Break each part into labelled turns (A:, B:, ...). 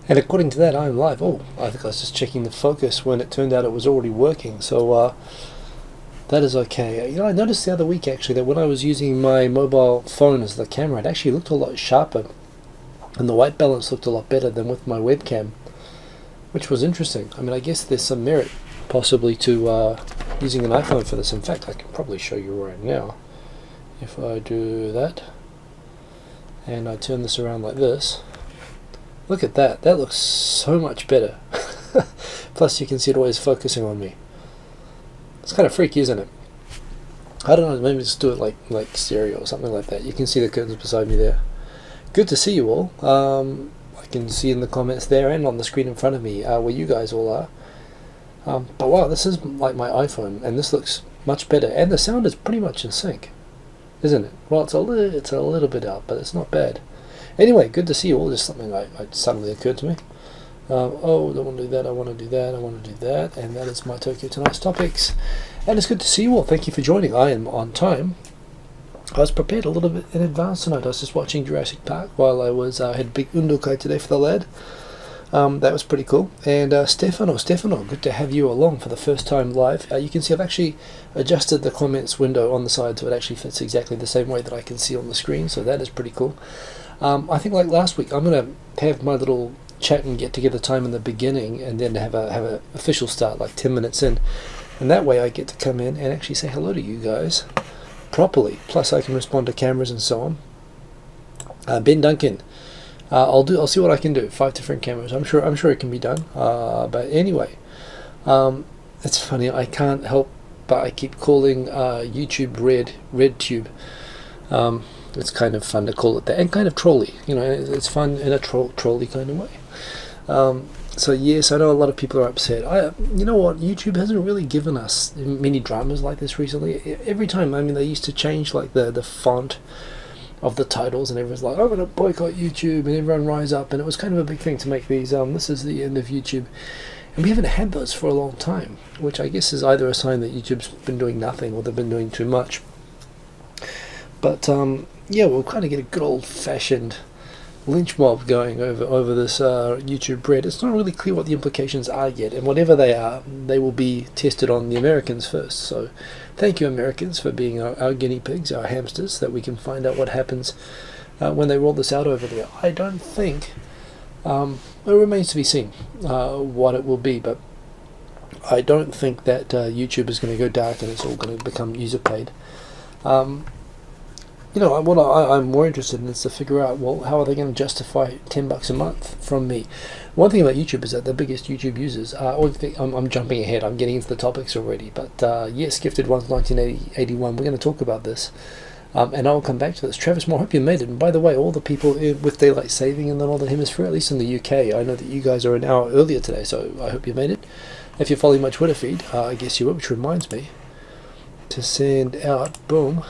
A: And according to that, I'm live. Oh, I think I was just checking the focus when it turned out it was already working. So that is okay. You know, I noticed the other week actually that when I was using my mobile phone as the camera, it actually looked a lot sharper, and the white balance looked a lot better than with my webcam, which was interesting. I mean, I guess there's some merit possibly to using an iPhone for this. In fact, I can probably show you right now. If I do that, and I turn this around like this, look at that. That looks so much better. Plus you can see it always focusing on me. It's kind of freaky, isn't it? I don't know, maybe just do it like stereo or something like that. You can see the curtains beside me there. Good to see you all. I can see in the comments there and on the screen in front of me where you guys all are. But wow, this is like my iPhone, and this looks much better. And the sound is pretty much in sync, isn't it? Well, it's a little bit out, but it's not bad. Anyway, good to see you all. Just something that suddenly occurred to me. Oh, I don't want to do that, I want to do that, I want to do that. And that is my Tokyo Tonight's topics. And it's good to see you all. Thank you for joining. I am on time. I was prepared a little bit in advance tonight. I was just watching Jurassic Park while I had a big undokai today for the lad. That was pretty cool. And Stefano, good to have you along for the first time live. You can see I've actually adjusted the comments window on the side so it actually fits exactly the same way that I can see on the screen, so that is pretty cool. I think like last week, I'm going to have my little chat and get together time in the beginning, and then have a official start like 10 minutes in, and that way I get to come in and actually say hello to you guys properly. Plus I can respond to cameras and so on. Ben Duncan, I'll see what I can do. 5 different cameras. I'm sure it can be done. But anyway, it's funny. I can't help but I keep calling YouTube Red Tube. It's kind of fun to call it that, and kind of trolly. You know, it's fun in a trolly kind of way. So yes, I know a lot of people are upset. You know what? YouTube hasn't really given us many dramas like this recently. Every time, I mean, they used to change like the font of the titles, and everyone's like, I'm going to boycott YouTube, and everyone rise up, and it was kind of a big thing to make these, this is the end of YouTube. And we haven't had those for a long time, which I guess is either a sign that YouTube's been doing nothing or they've been doing too much. But yeah, we'll kind of get a good old-fashioned lynch mob going over this YouTube Red. It's not really clear what the implications are yet, and whatever they are, they will be tested on the Americans first. So thank you, Americans, for being our guinea pigs, our hamsters, that we can find out what happens when they roll this out over there. I don't think, it remains to be seen what it will be, but I don't think that YouTube is going to go dark and it's all going to become user-paid. You know, what I'm more interested in is to figure out, well, how are they going to justify $10 a month from me? One thing about YouTube is that the biggest YouTube users are, I'm jumping ahead, I'm getting into the topics already, but yes, Gifted Ones 1981, we're going to talk about this, and I'll come back to this. Travis Moore, I hope you made it, and by the way, all the people with daylight saving in the Northern Hemisphere, at least in the UK, I know that you guys are an hour earlier today, so I hope you made it. If you're following my Twitter feed, I guess you will, which reminds me to send out, boom,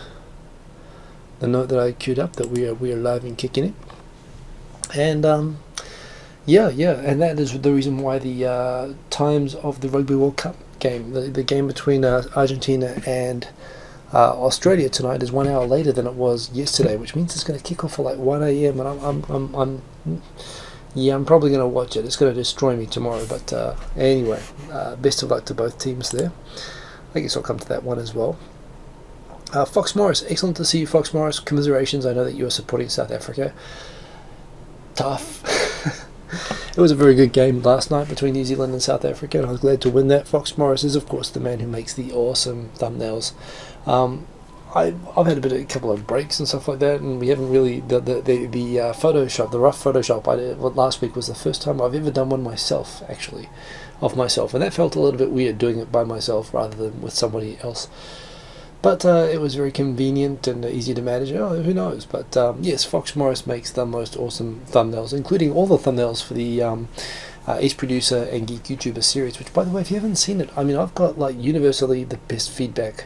A: the note that I queued up that we are live and kicking it. And yeah, and that is the reason why the times of the Rugby World Cup game, the game between Argentina and Australia tonight, is 1 hour later than it was yesterday, which means it's going to kick off at like 1 a.m. and I'm probably going to watch it. It's going to destroy me tomorrow, but anyway, best of luck to both teams there. I guess I'll come to that one as well. Fox Morris, excellent to see you, Fox Morris. Commiserations, I know that you are supporting South Africa. Tough. It was a very good game last night between New Zealand and South Africa, and I was glad to win that. Fox Morris is, of course, the man who makes the awesome thumbnails. I've had a couple of breaks and stuff like that, and we haven't really, the Photoshop, the rough Photoshop I did last week was the first time I've ever done one myself, actually, of myself, and that felt a little bit weird doing it by myself rather than with somebody else. But it was very convenient and easy to manage. Oh, who knows? But yes, Fox Morris makes the most awesome thumbnails, including all the thumbnails for the Ace Producer and Geek YouTuber series, which, by the way, if you haven't seen it, I mean, I've got like universally the best feedback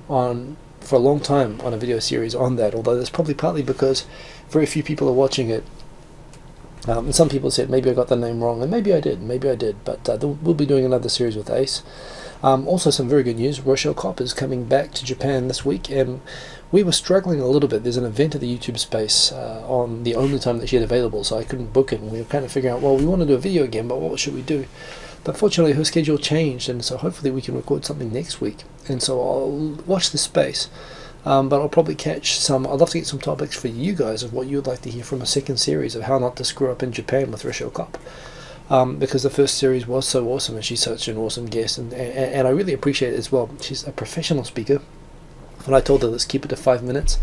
A: on for a long time on a video series on that, although that's probably partly because very few people are watching it. And some people said maybe I got the name wrong, and maybe I did, but we'll be doing another series with Ace. Also, some very good news. Rochelle Kopp is coming back to Japan this week, and we were struggling a little bit. There's an event at the YouTube space on the only time that she had available, so I couldn't book it. And we were kind of figuring out, well, we want to do a video again, but what should we do? But fortunately, her schedule changed, and so hopefully we can record something next week. And so I'll watch this space. But I'll probably catch some. I'd love to get some topics for you guys of what you would like to hear from a second series of how not to screw up in Japan with Rochelle Kopp. Because the first series was so awesome, and she's such an awesome guest, and I really appreciate it as well. She's a professional speaker. When I told her let's keep it to 5 minutes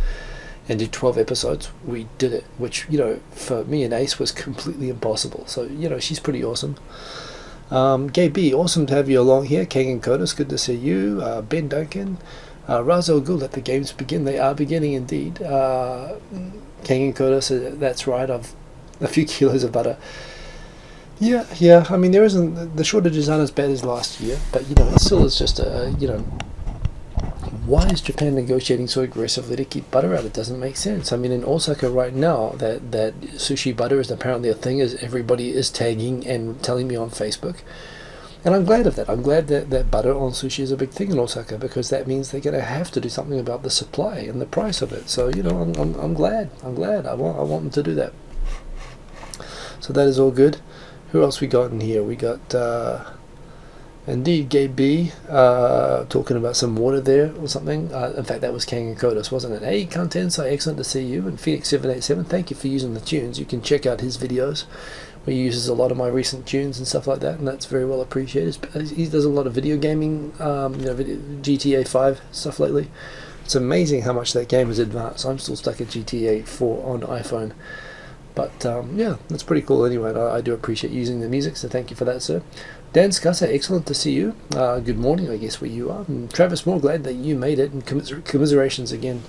A: and do 12 episodes, we did it, which, you know, for me and Ace was completely impossible. So, you know, she's pretty awesome. Gay B, awesome to have you along here. Kagan Curtis, good to see you. Ben Duncan. Razel Gul, let the games begin. They are beginning indeed. Kagan Curtis, that's right. I've a few kilos of butter. Yeah. I mean, there isn't, the shortages aren't as bad as last year, but, you know, it still is just you know, why is Japan negotiating so aggressively to keep butter out? It doesn't make sense. I mean, in Osaka right now, that sushi butter is apparently a thing, as everybody is tagging and telling me on Facebook. And I'm glad of that. I'm glad that butter on sushi is a big thing in Osaka, because that means they're going to have to do something about the supply and the price of it. So, you know, I'm glad. I want them to do that. So that is all good. Who else we got in here? We got indeed Gay B talking about some water there or something. In fact, that was Kang and Kodos, wasn't it? Hey, Contensai, excellent to see you. And Phoenix787, thank you for using the tunes. You can check out his videos, where he uses a lot of my recent tunes and stuff like that, and that's very well appreciated. He does a lot of video gaming, you know, GTA 5 stuff lately. It's amazing how much that game has advanced. I'm still stuck at GTA 4 on iPhone. But yeah, that's pretty cool anyway. I do appreciate using the music, so thank you for that, sir. Dan Scusser, excellent to see you. Good morning, I guess, where you are. And Travis Moore, glad that you made it, and commiserations again.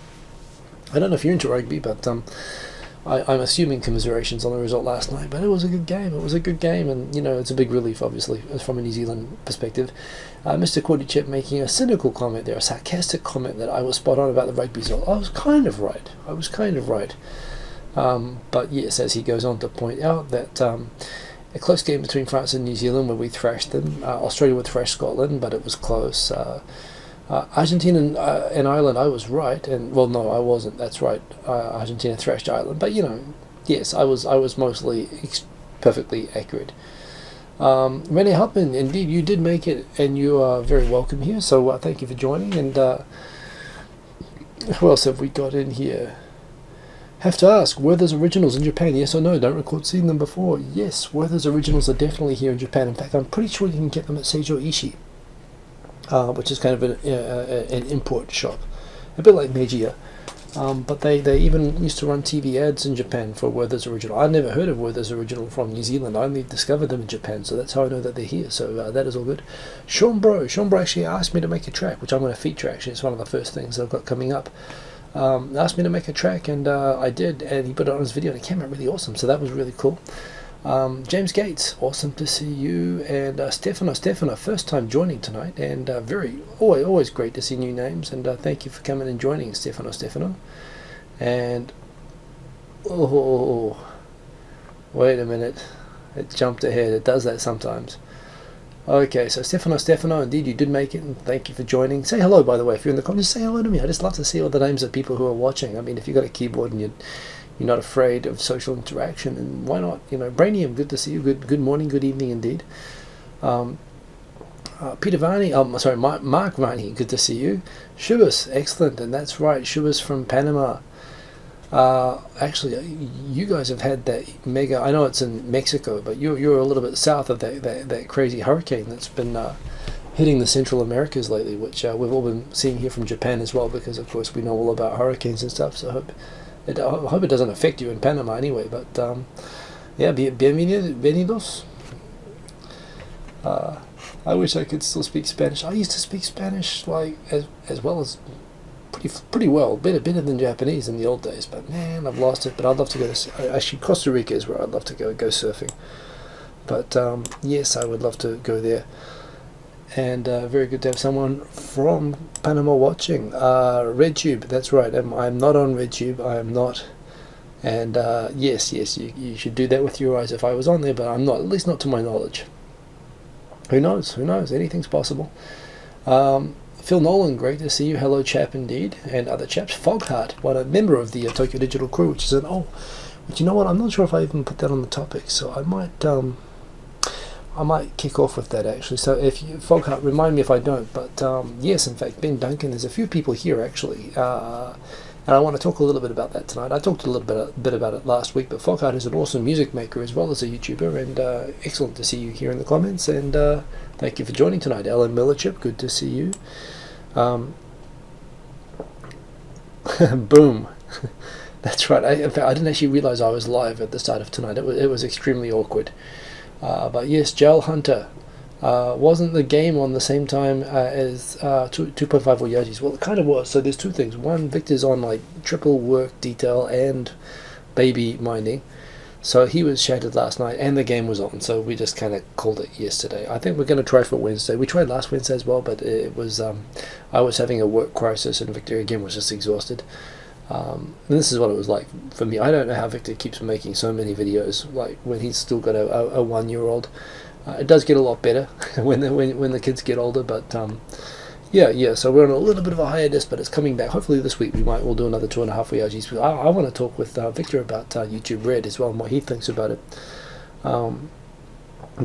A: I don't know if you're into rugby, but I'm assuming commiserations on the result last night, but it was a good game. It was a good game, and, you know, it's a big relief, obviously, from a New Zealand perspective. Mr. Cordychip making a cynical comment there, a sarcastic comment that I was spot on about the rugby result. I was kind of right. But yes, as he goes on to point out that a close game between France and New Zealand, where we thrashed them. Australia would thrash Scotland, but it was close. Argentina and Ireland, I was right, and well, no, I wasn't. That's right. Argentina thrashed Ireland, but, you know, yes, I was mostly perfectly accurate. Renee Hupman, indeed, you did make it, and you are very welcome here. So thank you for joining. And who else have we got in here? Have to ask, were those originals in Japan? Yes or no? Don't recall seeing them before. Yes, Werther's originals are definitely here in Japan. In fact, I'm pretty sure you can get them at Seijo Ishii, which is kind of an import shop, a bit like Meijia. But they even used to run TV ads in Japan for Werther's original. I never heard of Werther's original from New Zealand. I only discovered them in Japan, so that's how I know that they're here. So that is all good. Sean Bro actually asked me to make a track, which I'm going to feature. Actually, it's one of the first things that I've got coming up. Asked me to make a track, and I did, and he put it on his video, and it came out really awesome, so that was really cool. James Gates, awesome to see you. And Stefano, first time joining tonight, and always great to see new names, and thank you for coming and joining, Stefano. And oh, wait a minute, it jumped ahead. It does that sometimes. Okay, so Stefano, indeed you did make it, and thank you for joining. Say hello, by the way, if you're in the comments, say hello to me. I just love to see all the names of people who are watching. I mean, if you've got a keyboard and you're not afraid of social interaction, and why not? You know, Brainium, good to see you. Good morning, good evening indeed. Peter Varney, Mark Varney, good to see you. Shubas, excellent, and that's right, Shubas from Panama. Actually, you guys have had that mega, I know it's in Mexico, but you're a little bit south of that crazy hurricane that's been hitting the Central Americas lately, which we've all been seeing here from Japan as well, because of course we know all about hurricanes and stuff, so I hope it doesn't affect you in Panama anyway. But yeah, bienvenidos. I wish I could still speak Spanish. I used to speak Spanish like as well as pretty well, better than Japanese in the old days, but man, I've lost it. But I'd love to go actually, Costa Rica is where I'd love to go surfing. But yes, I would love to go there. And very good to have someone from Panama watching. RedTube, that's right. I'm not on RedTube. I am not. And yes, you should do that with your eyes if I was on there, but I'm not, at least not to my knowledge. Who knows? Anything's possible. Phil Nolan, great to see you. Hello, chap, indeed. And other chaps. Fogheart, what a member of the Tokyo Digital crew, which is an but you know what? I'm not sure if I even put that on the topic, so I might kick off with that actually. So if you, Fogheart, remind me if I don't. But yes, in fact, Ben Duncan. There's a few people here actually, and I want to talk a little bit about that tonight. I talked a little bit about it last week, but Fogheart is an awesome music maker as well as a YouTuber, and excellent to see you here in the comments. And thank you for joining tonight, Alan Millichip. Good to see you. Boom. That's right. In fact, I didn't actually realize I was live at the start of tonight. It was extremely awkward. But yes, Gel Hunter. Wasn't the game on the same time as 2.5 Oyajis? Well, it kind of was. So there's two things. One, Victor's on like triple work detail and baby minding. So he was shattered last night and the game was on. So we just kind of called it yesterday. I think we're going to try for Wednesday. We tried last Wednesday as well, but it was I was having a work crisis and Victor again was just exhausted. And this is what it was like for me. I don't know how Victor keeps making so many videos, like when he's still got a 1-year-old. It does get a lot better when the kids get older, but yeah. So we're on a little bit of a hiatus, but it's coming back. Hopefully this week we'll do another 2.5 Oyajis. I want to talk with Victor about YouTube Red as well and what he thinks about it. So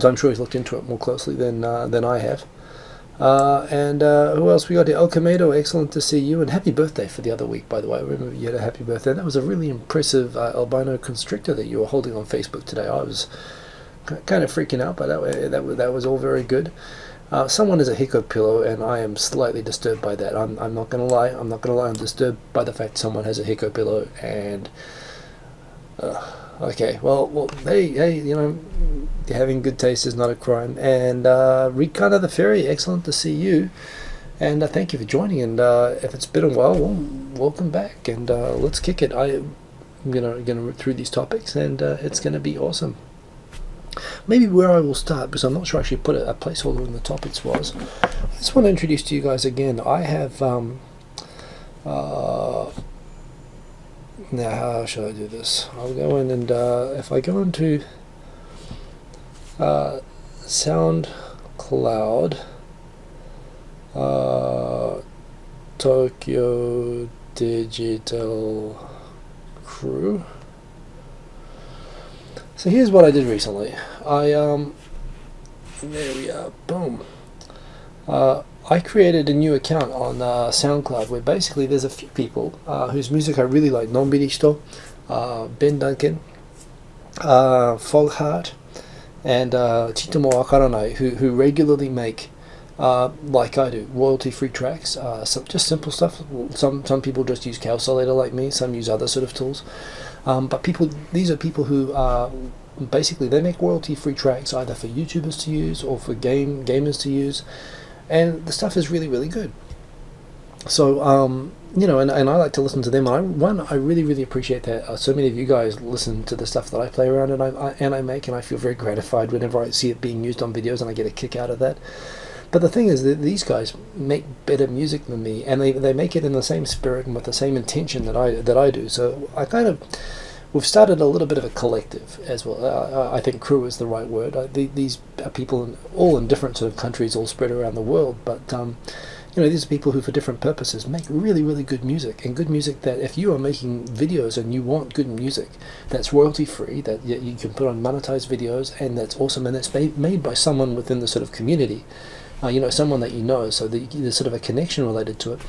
A: I'm sure he's looked into it more closely than I have. And who else we got here? El Camado, excellent to see you, and happy birthday for the other week, by the way. I remember you had a happy birthday. That was a really impressive albino constrictor that you were holding on Facebook today. I was kind of freaking out, but that was all very good. Someone is a Hiko pillow, and I am slightly disturbed by that. I'm not gonna lie. I'm disturbed by the fact someone has a Hiko pillow, and okay, well, hey, you know, having good taste is not a crime. And Rikana the Fairy, excellent to see you, and thank you for joining. And if it's been a while, well, welcome back, and let's kick it. I'm gonna rip through these topics, and it's gonna be awesome. Maybe where I will start, because I'm not sure I actually put a placeholder in the topics, was I just want to introduce to you guys again. I have now how should I do this? I'll go in and if I go into SoundCloud, Tokyo Digital Crew. So here's what I did recently. There we are, boom. I created a new account on SoundCloud where basically there's a few people whose music I really like. Nonbiristo, Ben Duncan, Fogheart, and Chitomo Wakaranai, who regularly make, like I do, royalty-free tracks. Just simple stuff. Some people just use Calculator like me. Some use other sort of tools. But these are people who basically they make royalty-free tracks either for YouTubers to use or for gamers to use, and the stuff is really, really good. So you know, and I like to listen to them. I really, really appreciate that so many of you guys listen to the stuff that I play around and I make, and I feel very gratified whenever I see it being used on videos, and I get a kick out of that. But the thing is that these guys make better music than me, and they make it in the same spirit and with the same intention that I do. So we've started a little bit of a collective as well. I think crew is the right word. These are people all in different sort of countries, all spread around the world. But you know, these are people who, for different purposes, make really, really good music, and good music that if you are making videos and you want good music that's royalty free, that you can put on monetized videos, and that's awesome, and that's made by someone within the sort of community. You know, someone that you know, so there's sort of a connection related to it.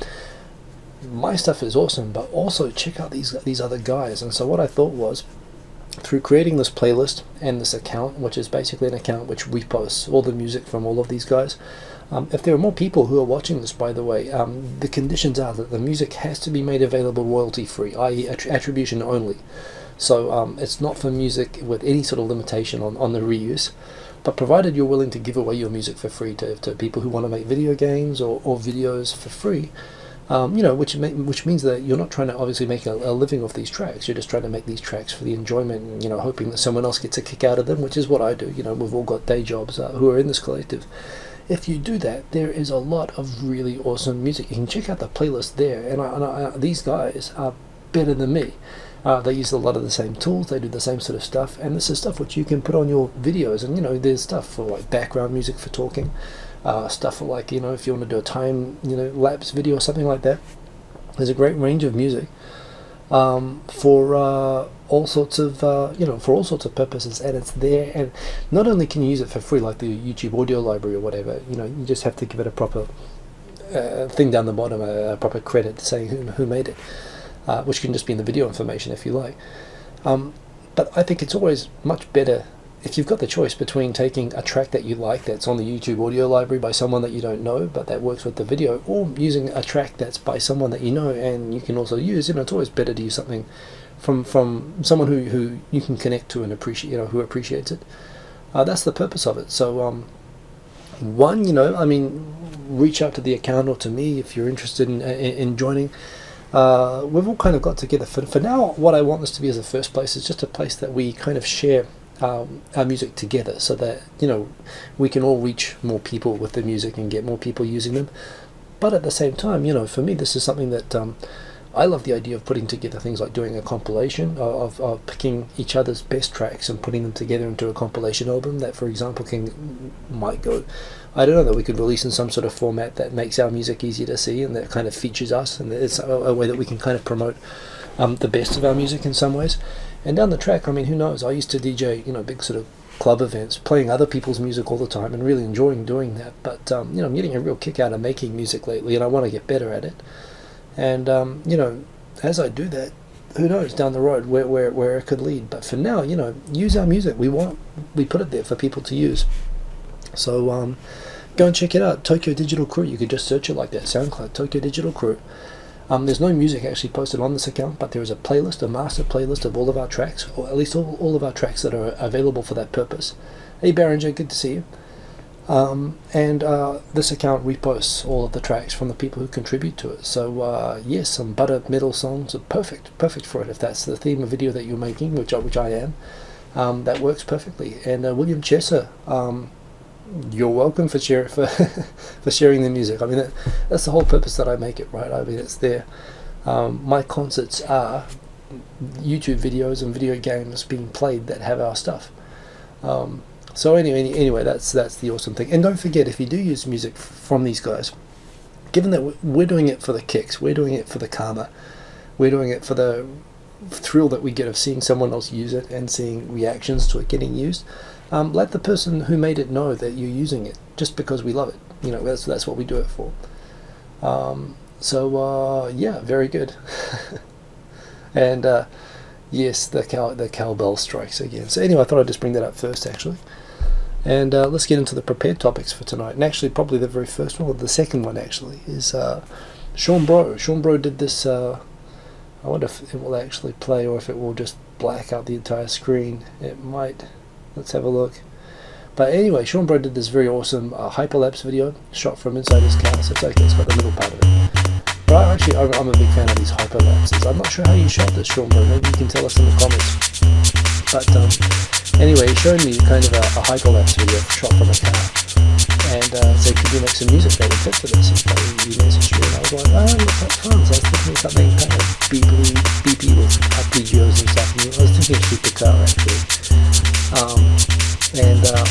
A: My stuff is awesome, but also check out these other guys. And so what I thought was, through creating this playlist and this account, which is basically an account which we post all the music from all of these guys, if there are more people who are watching this, by the way, the conditions are that the music has to be made available royalty free, i.e. attribution only. So it's not for music with any sort of limitation on the reuse. But provided you're willing to give away your music for free to people who want to make video games or videos for free, you know, which means that you're not trying to obviously make a living off these tracks. You're just trying to make these tracks for the enjoyment, and, you know, hoping that someone else gets a kick out of them, which is what I do. You know, we've all got day jobs who are in this collective. If you do that, there is a lot of really awesome music. You can check out the playlist there, and these guys are better than me. They use a lot of the same tools, they do the same sort of stuff, and this is stuff which you can put on your videos. And you know, there's stuff for like background music for talking, stuff like, if you want to do a time, lapse video or something like that. There's a great range of music for all sorts of purposes, and it's there. And not only can you use it for free, like the YouTube audio library or whatever, you just have to give it a proper thing down the bottom, a proper credit saying who made it, which can just be in the video information if you like. But I think it's always much better if you've got the choice between taking a track that you like that's on the YouTube audio library by someone that you don't know but that works with the video, or using a track that's by someone that you know and you can also use. It's always better to use something from someone who you can connect to and appreciate, who appreciates it. That's the purpose of it. So reach out to the account or to me if you're interested in joining. We've all kind of got together. For now, what I want this to be as a first place is just a place that we kind of share our music together, so that we can all reach more people with the music and get more people using them. But at the same time, for me, this is something that I love the idea of putting together things like doing a compilation of picking each other's best tracks and putting them together into a compilation album that, for example, might go, I don't know, that we could release in some sort of format that makes our music easier to see and that kind of features us, and it's a way that we can kind of promote the best of our music in some ways. And down the track, who knows, I used to DJ, big sort of club events, playing other people's music all the time and really enjoying doing that. But, I'm getting a real kick out of making music lately, and I want to get better at it. And, as I do that, who knows down the road where it could lead. But for now, use our music. We put it there for people to use. So go and check it out. Tokyo Digital Crew. You could just search it like that. SoundCloud, Tokyo Digital Crew. There's no music actually posted on this account, but there is a playlist, a master playlist of all of our tracks, or at least all of our tracks that are available for that purpose. Hey Barringer, good to see you. And this account reposts all of the tracks from the people who contribute to it. So yes, some butter metal songs are perfect for it. If that's the theme of video that you're making, which I am, that works perfectly. And William Chesser, you're welcome for sharing the music. That's the whole purpose that I make it, right? It's there. My concerts are YouTube videos and video games being played that have our stuff. So anyway, that's the awesome thing. And don't forget, if you do use music from these guys, given that we're doing it for the kicks, we're doing it for the karma, we're doing it for the thrill that we get of seeing someone else use it and seeing reactions to it getting used, let the person who made it know that you're using it just because we love it. That's what we do it for. Yeah, very good. And yes, the cowbell strikes again. So anyway, I thought I'd just bring that up first, actually. And let's get into the prepared topics for tonight. And actually, probably the very first one, or the second one actually, is Sean Bro. Sean Bro did this. I wonder if it will actually play or if it will just black out the entire screen. It might. Let's have a look. But anyway, Sean Bro did this very awesome hyperlapse video shot from inside his car. So it's okay, it's got the middle part of it. But I'm a big fan of these hyperlapses. I'm not sure how you shot this, Sean Bro. Maybe you can tell us in the comments. But anyway, he showed me kind of a hyperlapse video shot from a car. And said, could you make some music that would fit for this? And he messaged me, and I was like, oh, looks like fun. So I was thinking of something kind of beepy with arpeggios and stuff. And I was thinking of Super Car, actually.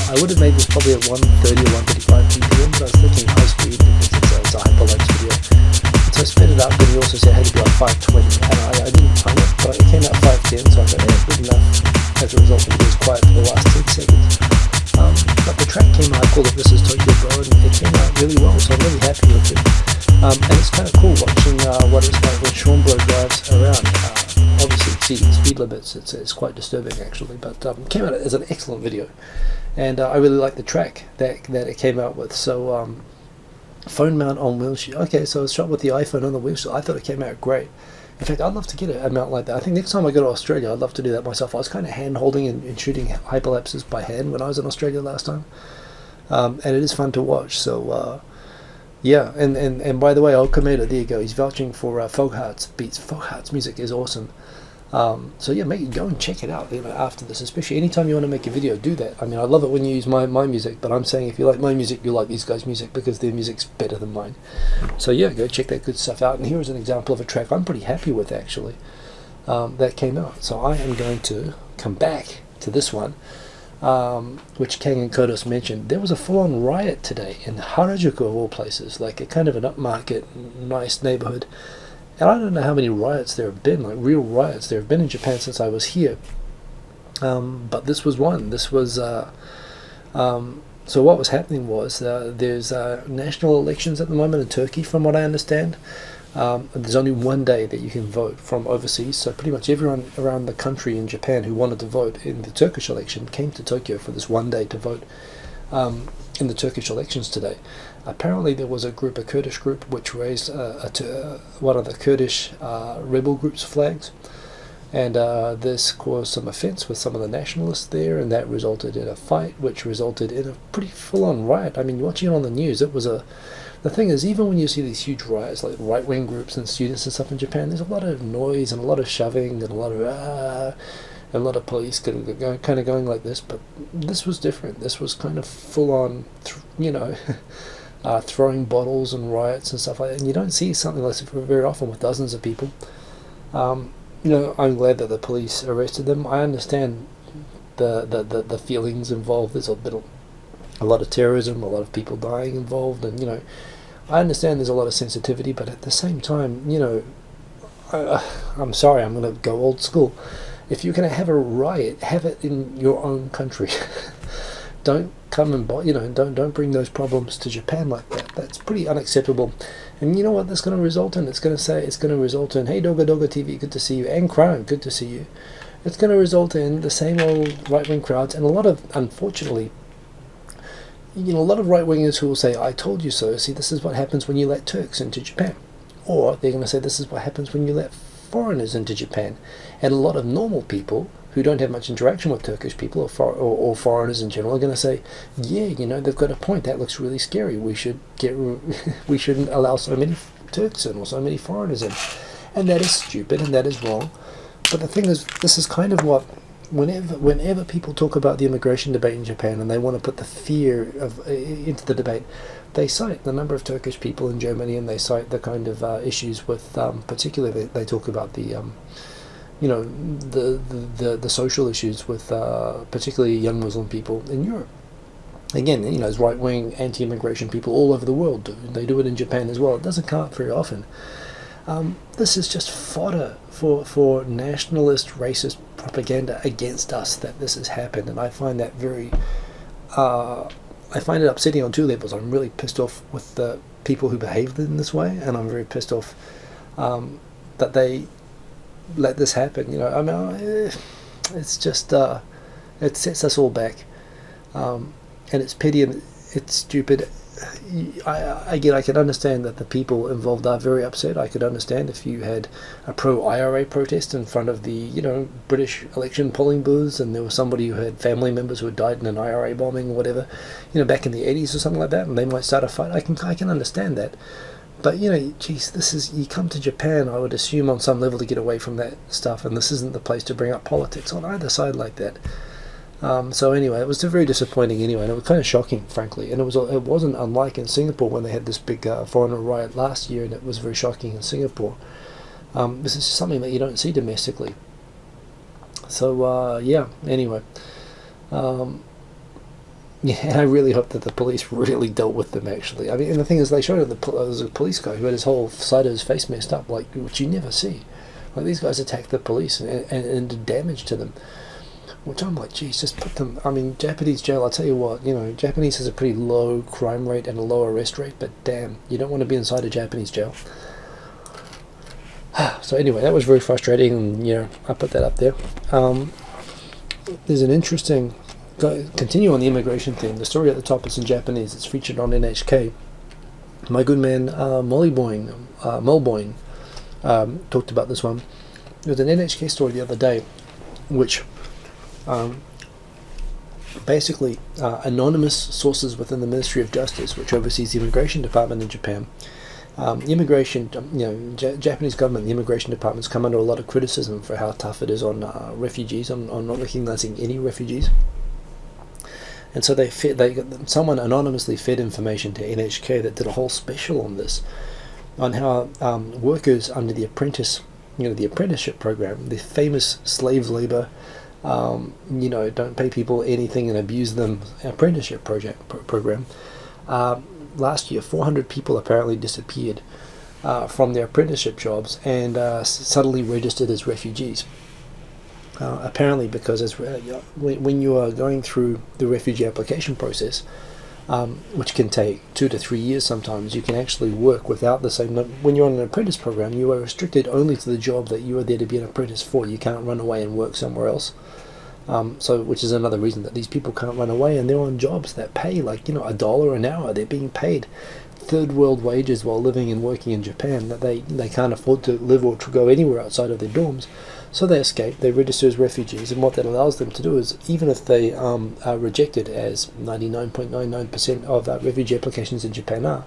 A: I would have made this probably at 130 or 135 ppm, but I was thinking high speed because it's a hyperlapse video. So I sped it up, but he also said it had to be like 520, and I didn't time it, but it came out 510, so I thought, yeah, good enough. As a result, it was quiet for the last 10 seconds. But the track came out, I called it This Is Tokyo Bro, and it came out really well, so I'm really happy with it. And it's kind of cool watching what it's like when Sean Bro drives around. Obviously exceeding speed limits, it's quite disturbing actually, but it came out as an excellent video. And I really like the track that it came out with. So phone mount on wheelshell. Okay, so it's shot with the iPhone on the wheelshell. I thought it came out great. In fact, I'd love to get a mount like that. I think next time I go to Australia, I'd love to do that myself. I was kind of hand-holding and shooting hyperlapses by hand when I was in Australia last time. And it is fun to watch, so yeah. And by the way, old Komedo, there you go, he's vouching for Foghart's beats. Foghart's music is awesome. So yeah, go and check it out, after this, especially anytime you want to make a video, do that. I love it when you use my music, but I'm saying if you like my music, you like these guys' music because their music's better than mine. So yeah, go check that good stuff out. And here is an example of a track I'm pretty happy with actually, that came out. So I am going to come back to this one. which Kang and Kodos mentioned, there was a full-on riot today in Harajuku of all places, like a kind of an upmarket, nice neighborhood. And I don't know how many riots there have been, like real riots there have been in Japan since I was here. But this was one. This was so what was happening was there's national elections at the moment in Turkey, from what I understand. There's only one day that you can vote from overseas, so pretty much everyone around the country in Japan who wanted to vote in the Turkish election came to Tokyo for this one day to vote in the Turkish elections today. Apparently there was a Kurdish group which raised one of the Kurdish rebel group's flags, and this caused some offence with some of the nationalists there, and that resulted in a fight which resulted in a pretty full-on riot. I mean, watching it on the news, it was a... The thing is, even when you see these huge riots, like right-wing groups and students and stuff in Japan, there's a lot of noise and a lot of shoving and a lot of police kind of going like this. But this was different. This was kind of full-on, throwing bottles and riots and stuff like that. And you don't see something like this very often with dozens of people. I'm glad that the police arrested them. I understand the feelings involved. There's a lot of terrorism, a lot of people dying involved, and I understand there's a lot of sensitivity, but at the same time, I'm sorry, I'm going to go old school. If you're going to have a riot, have it in your own country. Don't come and don't bring those problems to Japan like that. That's pretty unacceptable. And you know what that's going to result in? It's going to result in, hey, Doga Doga TV, good to see you, and crime, good to see you. It's going to result in the same old right-wing crowds, and unfortunately, a lot of right-wingers who will say, I told you so, see, this is what happens when you let Turks into Japan. Or they're going to say, this is what happens when you let foreigners into Japan. And a lot of normal people who don't have much interaction with Turkish people or foreigners in general are going to say, yeah, they've got a point, that looks really scary, we shouldn't allow so many Turks in or so many foreigners in. And that is stupid and that is wrong. But the thing is, this is kind of what... Whenever people talk about the immigration debate in Japan and they want to put the fear into the debate, they cite the number of Turkish people in Germany, and they cite the kind of issues with, particularly they talk about the social issues with particularly young Muslim people in Europe. Again, as right-wing anti-immigration people all over the world do. They do it in Japan as well. It doesn't come up very often. This is just fodder for nationalist, racist propaganda against us that this has happened, and I find that I find it upsetting on two levels. I'm really pissed off with the people who behaved in this way, and I'm very pissed off that they let this happen. It's just it sets us all back, and it's petty and it's stupid. I can understand that the people involved are very upset. I could understand if you had a pro-IRA protest in front of the British election polling booths, and there was somebody who had family members who had died in an IRA bombing or whatever, back in the 80s or something like that, and they might start a fight. I can understand that. But geez, you come to Japan, I would assume, on some level to get away from that stuff, and this isn't the place to bring up politics on either side like that. So anyway, it was very disappointing anyway, and it was kind of shocking, frankly. And it wasn't unlike in Singapore when they had this big foreigner riot last year, and it was very shocking in Singapore. This is something that you don't see domestically. So yeah, anyway. And I really hope that the police really dealt with them, actually. I mean, and the thing is, they showed it, there was a police guy who had his whole side of his face messed up, like, which you never see. Like, these guys attacked the police and did damage to them. Which I'm like, geez, just put them... I mean, Japanese jail, I'll tell you what, Japanese has a pretty low crime rate and a low arrest rate, but damn, you don't want to be inside a Japanese jail. So anyway, that was very frustrating, and, I put that up there. There's an interesting... Continue on the immigration thing. The story at the top is in Japanese. It's featured on NHK. My good man, Molboyne, talked about this one. There was an NHK story the other day, which... basically anonymous sources within the Ministry of Justice, which oversees the immigration department in Japan. Japanese government, the immigration departments come under a lot of criticism for how tough it is on refugees, on not recognizing any refugees. And so someone anonymously fed information to NHK that did a whole special on this, on how workers under the apprenticeship program, the famous slave labor don't pay people anything and abuse them apprenticeship program. Last year, 400 people apparently disappeared from their apprenticeship jobs and suddenly registered as refugees. Apparently, because when you are going through the refugee application process, which can take 2 to 3 years sometimes, you can actually work without the same. When you're on an apprentice program, you are restricted only to the job that you are there to be an apprentice for. You can't run away and work somewhere else. Which is another reason that these people can't run away, and they're on jobs that pay $1 an hour. They're being paid third world wages while living and working in Japan, that they can't afford to live or to go anywhere outside of their dorms. So they escape, they register as refugees, and what that allows them to do is, even if they are rejected, as 99.99% of refugee applications in Japan are,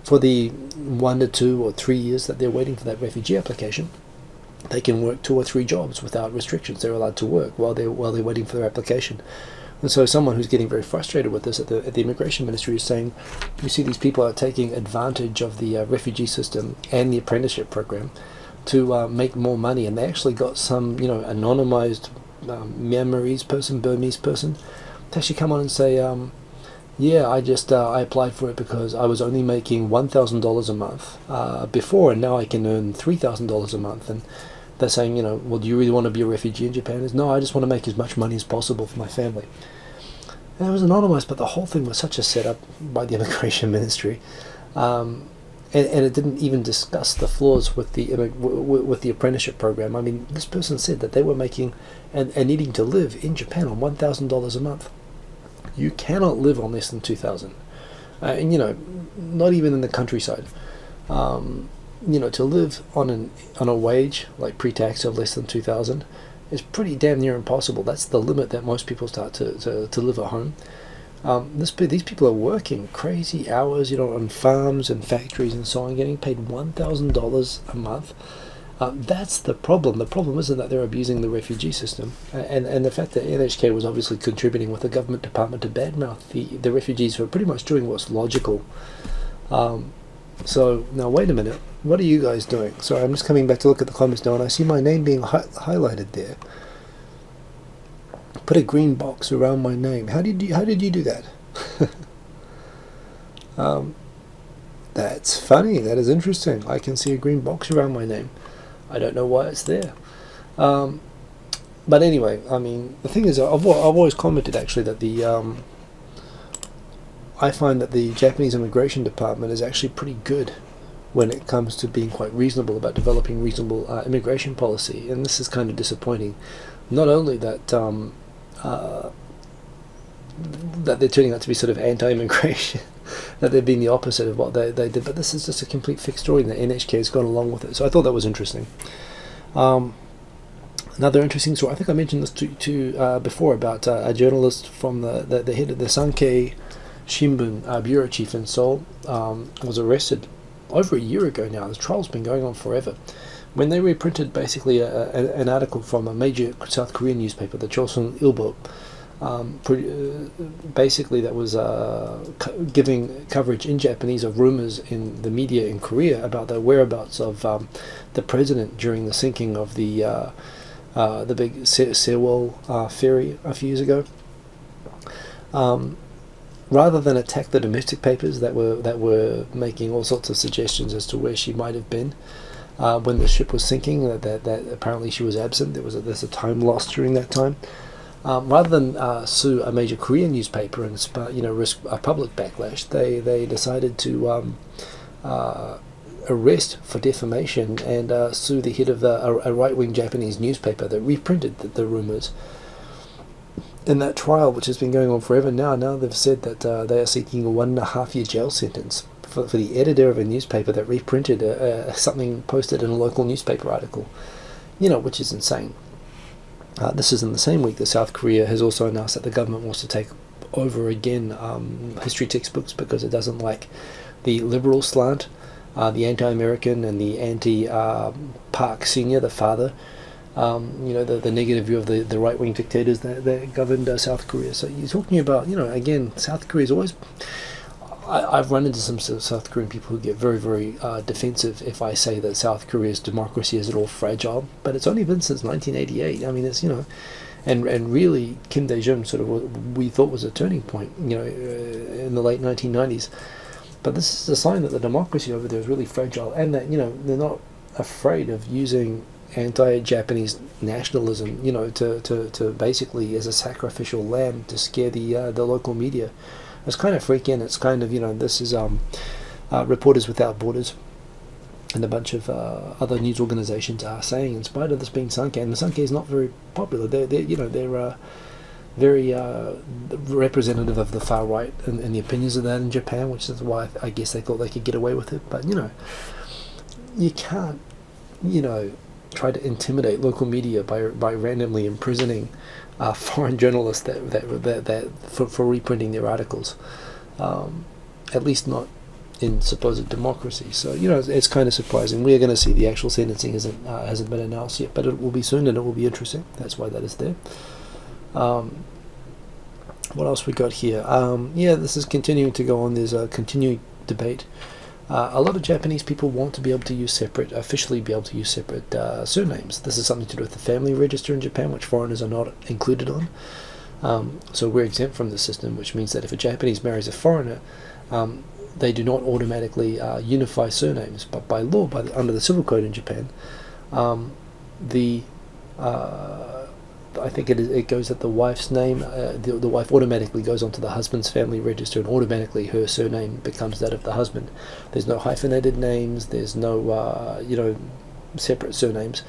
A: for the 1 to 2 or 3 years that they're waiting for that refugee application, they can work 2 or 3 jobs without restrictions. They're allowed to work while they're waiting for their application. And so someone who's getting very frustrated with this at the Immigration Ministry is saying, you see, these people are taking advantage of the refugee system and the apprenticeship program to make more money, and they actually got some anonymized Myanmarese person, Burmese person, to actually come on and say, I applied for it because I was only making $1,000 a month before, and now I can earn $3,000 a month. And they're saying, well, do you really want to be a refugee in Japan? Is no, I just want to make as much money as possible for my family. And it was anonymized, but the whole thing was such a setup by the Immigration Ministry. And it didn't even discuss the flaws with the apprenticeship program. I mean, this person said that they were making and needing to live in Japan on $1,000 a month. You cannot live on less than $2,000, and not even in the countryside. To live on a wage like pre-tax of less than $2,000 is pretty damn near impossible. That's the limit that most people start to live at home. These people are working crazy hours, on farms and factories and so on, getting paid $1,000 a month. That's the problem. The problem isn't that they're abusing the refugee system, and the fact that NHK was obviously contributing with the government department to badmouth the refugees who are pretty much doing what's logical. So now wait a minute, what are you guys doing? Sorry, I'm just coming back to look at the comments now, and I see my name being highlighted there. Put a green box around my name. How did you do that? That's funny. That is interesting. I can see a green box around my name. I don't know why it's there. But anyway, I mean, the thing is, I've always commented actually that I find that the Japanese Immigration Department is actually pretty good when it comes to being quite reasonable about developing reasonable immigration policy, and this is kind of disappointing. Not only that that they're turning out to be sort of anti-immigration, that they're being the opposite of what they did, but this is just a complete fixed story, and the NHK has gone along with it. So I thought that was interesting. Another interesting story, I think I mentioned this to before, about a journalist from the head of the Sankei Shimbun bureau chief in Seoul was arrested over a year ago now. The trial's been going on forever. When they reprinted basically an article from a major South Korean newspaper, the Chosun Ilbo, basically that was giving coverage in Japanese of rumors in the media in Korea about the whereabouts of the president during the sinking of the big Sewol ferry a few years ago. Rather than attack the domestic papers that were making all sorts of suggestions as to where she might have been when the ship was sinking, that apparently she was absent, there's a time lost during that time. Rather than sue a major Korean newspaper and risk a public backlash, they decided to arrest for defamation and sue the head of a right-wing Japanese newspaper that reprinted the rumors. In that trial, which has been going on forever now they've said that they are seeking a 1.5-year jail sentence for the editor of a newspaper that reprinted something posted in a local newspaper article, which is insane. This is in the same week that South Korea has also announced that the government wants to take over again history textbooks because it doesn't like the liberal slant, the anti-American and the anti-Park Senior, the father, the negative view of the right-wing dictators that governed South Korea. So you're talking about, again, South Korea is always... I've run into some South Korean people who get very, very defensive if I say that South Korea's democracy is at all fragile, but it's only been since 1988. I mean, and really Kim Dae-jung sort of we thought was a turning point, in the late 1990s. But this is a sign that the democracy over there is really fragile, and that they're not afraid of using anti-Japanese nationalism, to basically as a sacrificial lamb to scare the local media. It's kind of freaky, and it's kind of this is Reporters Without Borders and a bunch of other news organizations are saying, in spite of this being Sankei, and the Sankei is not very popular. They're very representative of the far right and the opinions of that in Japan, which is why I guess they thought they could get away with it. But you can't try to intimidate local media by randomly imprisoning foreign journalists that for reprinting their articles, at least not in supposed democracy. So it's kind of surprising. We are going to see the actual sentencing hasn't been announced yet, but it will be soon, and it will be interesting. That's why that is there. What else we got here? This is continuing to go on. There's a continuing debate. A lot of Japanese people want to be able to officially be able to use separate surnames. This is something to do with the family register in Japan, which foreigners are not included on. So we're exempt from the system, which means that if a Japanese marries a foreigner, they do not automatically unify surnames. But by law, under the civil code in Japan, I think it goes that the wife's name, the wife automatically goes onto the husband's family register, and automatically her surname becomes that of the husband. There's no hyphenated names. There's no separate surnames,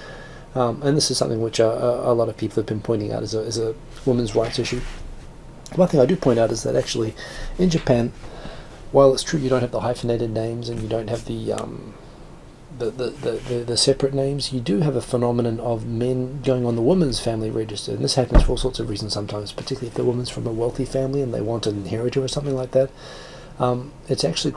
A: and this is something which a lot of people have been pointing out as a women's rights issue. One thing I do point out is that actually in Japan, while it's true you don't have the hyphenated names and you don't have the separate names, you do have a phenomenon of men going on the woman's family register, and this happens for all sorts of reasons sometimes, particularly if the woman's from a wealthy family and they want an inheritor or something like that. It's actually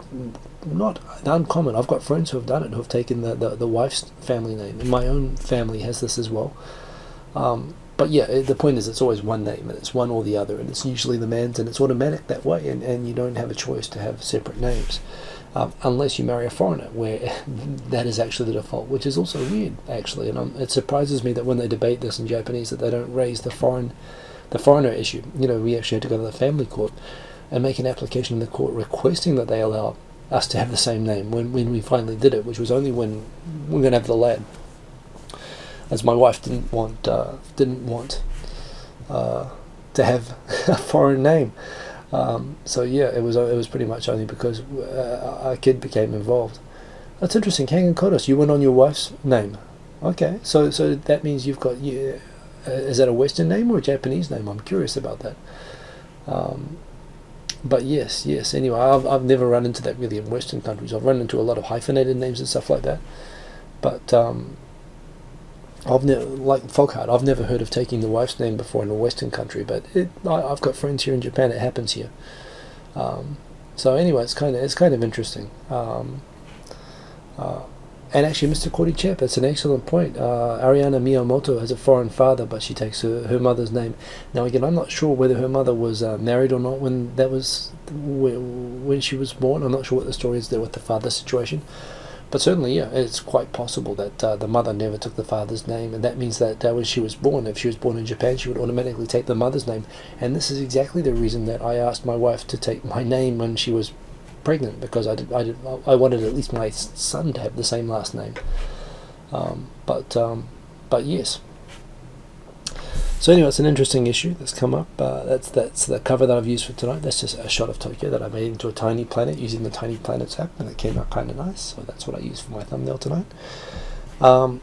A: not uncommon. I've got friends who have done it, who have taken the wife's family name, and my own family has this as well. But yeah, the point is it's always one name, and it's one or the other, and it's usually the man's, and it's automatic that way, and you don't have a choice to have separate names. Unless you marry a foreigner, where that is actually the default, which is also weird, actually. And it surprises me that when they debate this in Japanese, that they don't raise the foreigner issue. We actually had to go to the family court and make an application in the court requesting that they allow us to have the same name when we finally did it, which was only when we're going to have the lad, as my wife didn't want to have a foreign name. So yeah, it was pretty much only because our kid became involved. That's interesting. Kangen Kodos, you went on your wife's name. Okay, so that means you've got is that a Western name or a Japanese name? I'm curious about that. But yes. Anyway, I've never run into that really in Western countries. I've run into a lot of hyphenated names and stuff like that. But I've never, like Folkhart, I've never heard of taking the wife's name before in a Western country, but I've got friends here in Japan. It happens here. So anyway, it's kind of interesting. And actually, Mr. Korichep, that's an excellent point. Ariana Miyamoto has a foreign father, but she takes her mother's name. Now again, I'm not sure whether her mother was married or not when she was born. I'm not sure what the story is there with the father situation. But certainly, yeah, it's quite possible that the mother never took the father's name, and that means that when she was born, if she was born in Japan, she would automatically take the mother's name. And this is exactly the reason that I asked my wife to take my name when she was pregnant, because I wanted at least my son to have the same last name. But yes. So anyway, it's an interesting issue that's come up. That's the cover that I've used for tonight. That's just a shot of Tokyo that I made into a tiny planet using the Tiny Planets app, and it came out kind of nice. So that's what I used for my thumbnail tonight. So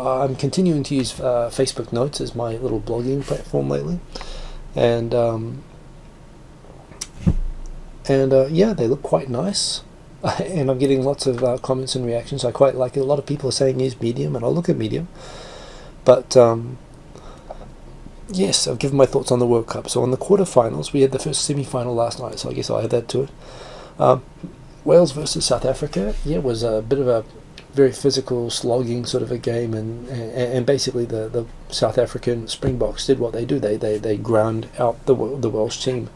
A: I'm continuing to use Facebook Notes as my little blogging platform lately, and yeah, they look quite nice. And I'm getting lots of comments and reactions. I quite like it. A lot of people are saying use Medium, and I'll look at Medium. But yes, I've given my thoughts on the World Cup. So on the quarterfinals, we had the first semi-final last night, so I guess I'll add that to it. Wales versus South Africa, yeah, was a bit of a very physical, slogging sort of a game, and basically the South African Springboks did what they do. They ground out the Welsh team,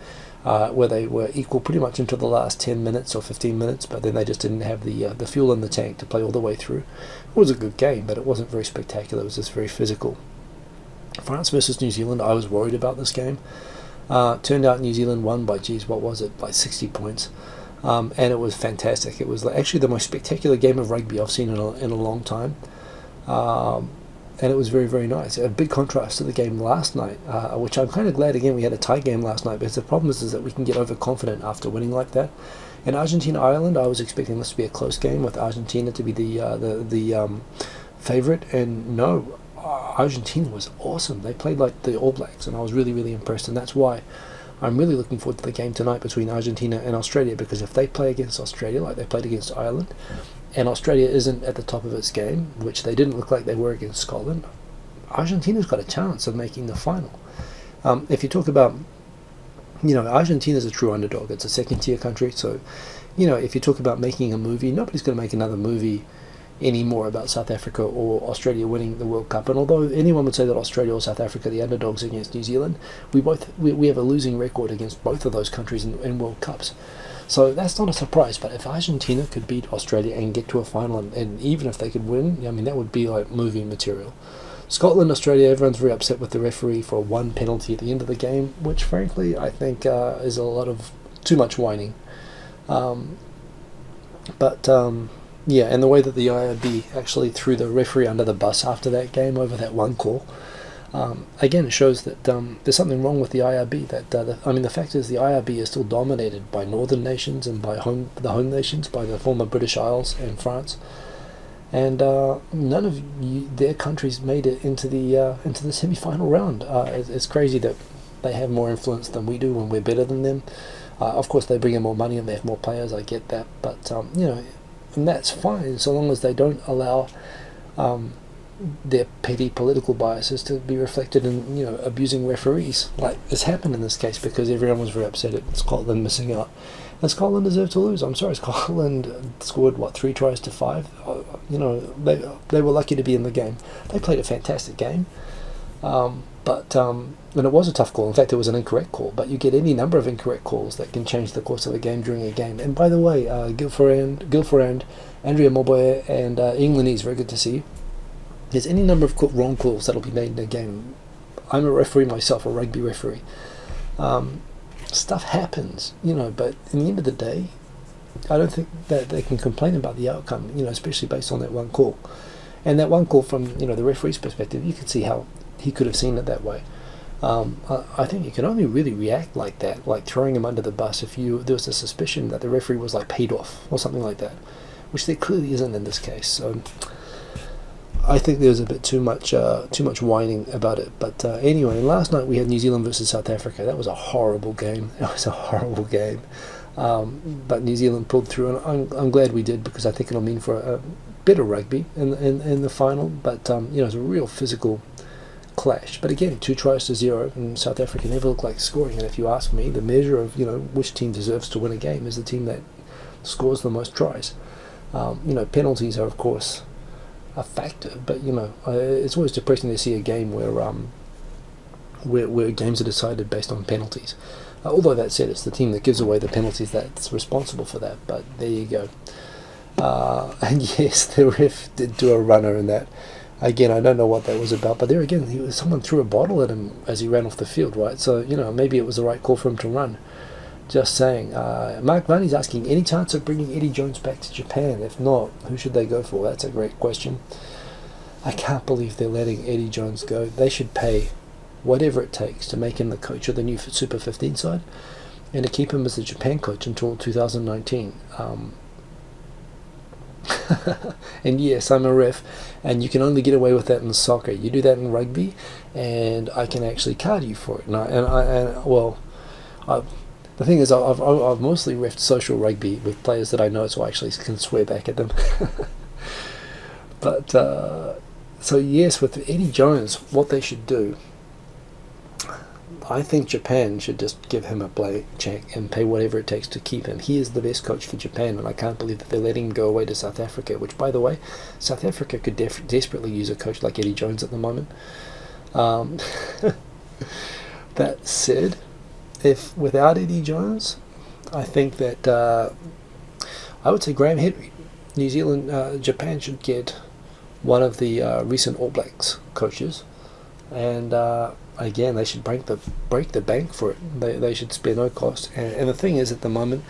A: where they were equal pretty much into the last 10 minutes or 15 minutes, but then they just didn't have the fuel in the tank to play all the way through. It was a good game, but it wasn't very spectacular. It was just very physical. France versus New Zealand, I was worried about this game. Turned out New Zealand won by, geez, what was it, like 60 points. And it was fantastic. It was actually the most spectacular game of rugby I've seen in a long time. And it was very, very nice. A big contrast to the game last night, which I'm kind of glad, again, we had a tie game last night, because the problem is that we can get overconfident after winning like that. In Argentina-Ireland, I was expecting this to be a close game, with Argentina to be the favourite, and no, Argentina was awesome. They played like the All Blacks, and I was really, really impressed, and that's why I'm really looking forward to the game tonight between Argentina and Australia, because if they play against Australia like they played against Ireland, and Australia isn't at the top of its game, which they didn't look like they were against Scotland, Argentina's got a chance of making the final. If you talk about, Argentina's a true underdog. It's a second-tier country, so, if you talk about making a movie, nobody's going to make another movie anymore about South Africa or Australia winning the World Cup. And although anyone would say that Australia or South Africa are the underdogs against New Zealand, we have a losing record against both of those countries in World Cups. So that's not a surprise. But if Argentina could beat Australia and get to a final, and even if they could win, I mean, that would be like movie material. Scotland, Australia, everyone's very upset with the referee for one penalty at the end of the game, which frankly I think is a lot of too much whining. Yeah, and the way that the IRB actually threw the referee under the bus after that game over that one call, again, it shows that there's something wrong with the IRB. The fact is the IRB is still dominated by northern nations and by the home nations, by the former British Isles and France, and none of their countries made it into the semi-final round. It's crazy that they have more influence than we do when we're better than them. Of course, they bring in more money and they have more players. I get that, but and that's fine so long as they don't allow their petty political biases to be reflected in abusing referees, like has happened in this case, because everyone was very upset at Scotland missing out, and Scotland deserved to lose. I'm sorry, Scotland scored 3 tries to 5. They were lucky to be in the game. They played a fantastic game, and it was a tough call. In fact, it was an incorrect call, but you get any number of incorrect calls that can change the course of a game during a game. And by the way, Gilforand, Andrea Moboye, and Englandese, very good to see you. There's any number of wrong calls that'll be made in a game. I'm a referee myself, a rugby referee. Stuff happens, but in the end of the day, I don't think that they can complain about the outcome, especially based on that one call. And that one call from, the referee's perspective, you could see how he could have seen it that way. I think you can only really react like that, like throwing him under the bus, if there was a suspicion that the referee was paid off or something like that, which there clearly isn't in this case. So I think there was a bit too much whining about it. But anyway, last night we had New Zealand versus South Africa. That was a horrible game. It was a horrible game. But New Zealand pulled through, and I'm glad we did, because I think it'll mean for a bit of rugby in the final. But it was a real physical clash. But again, 2 tries to 0, and South Africa never looked like scoring. And if you ask me, the measure of which team deserves to win a game is the team that scores the most tries. Penalties are of course a factor, but it's always depressing to see a game where games are decided based on penalties. Although that said, it's the team that gives away the penalties that's responsible for that. But there you go. And yes, the ref did do a runner in that. Again, I don't know what that was about, but there again, someone threw a bottle at him as he ran off the field, right? So, maybe it was the right call for him to run. Just saying. Mark Varney's asking, any chance of bringing Eddie Jones back to Japan? If not, who should they go for? That's a great question. I can't believe they're letting Eddie Jones go. They should pay whatever it takes to make him the coach of the new Super 15 side, and to keep him as the Japan coach until 2019. And yes, I'm a ref, and you can only get away with that in soccer. You do that in rugby, and I can actually card you for it. The thing is, I've mostly reffed social rugby with players that I know, so I actually can swear back at them. But so yes, with Eddie Jones, what they should do, I think Japan should just give him a blank check and pay whatever it takes to keep him. He is the best coach for Japan, and I can't believe that they're letting him go away to South Africa, which, by the way, South Africa could desperately use a coach like Eddie Jones at the moment. That said, if without Eddie Jones, I think that I would say Graham Henry. New Zealand, Japan should get one of the recent All Blacks coaches, and again, they should break the bank for it. They should spare no cost. And the thing is, at the moment,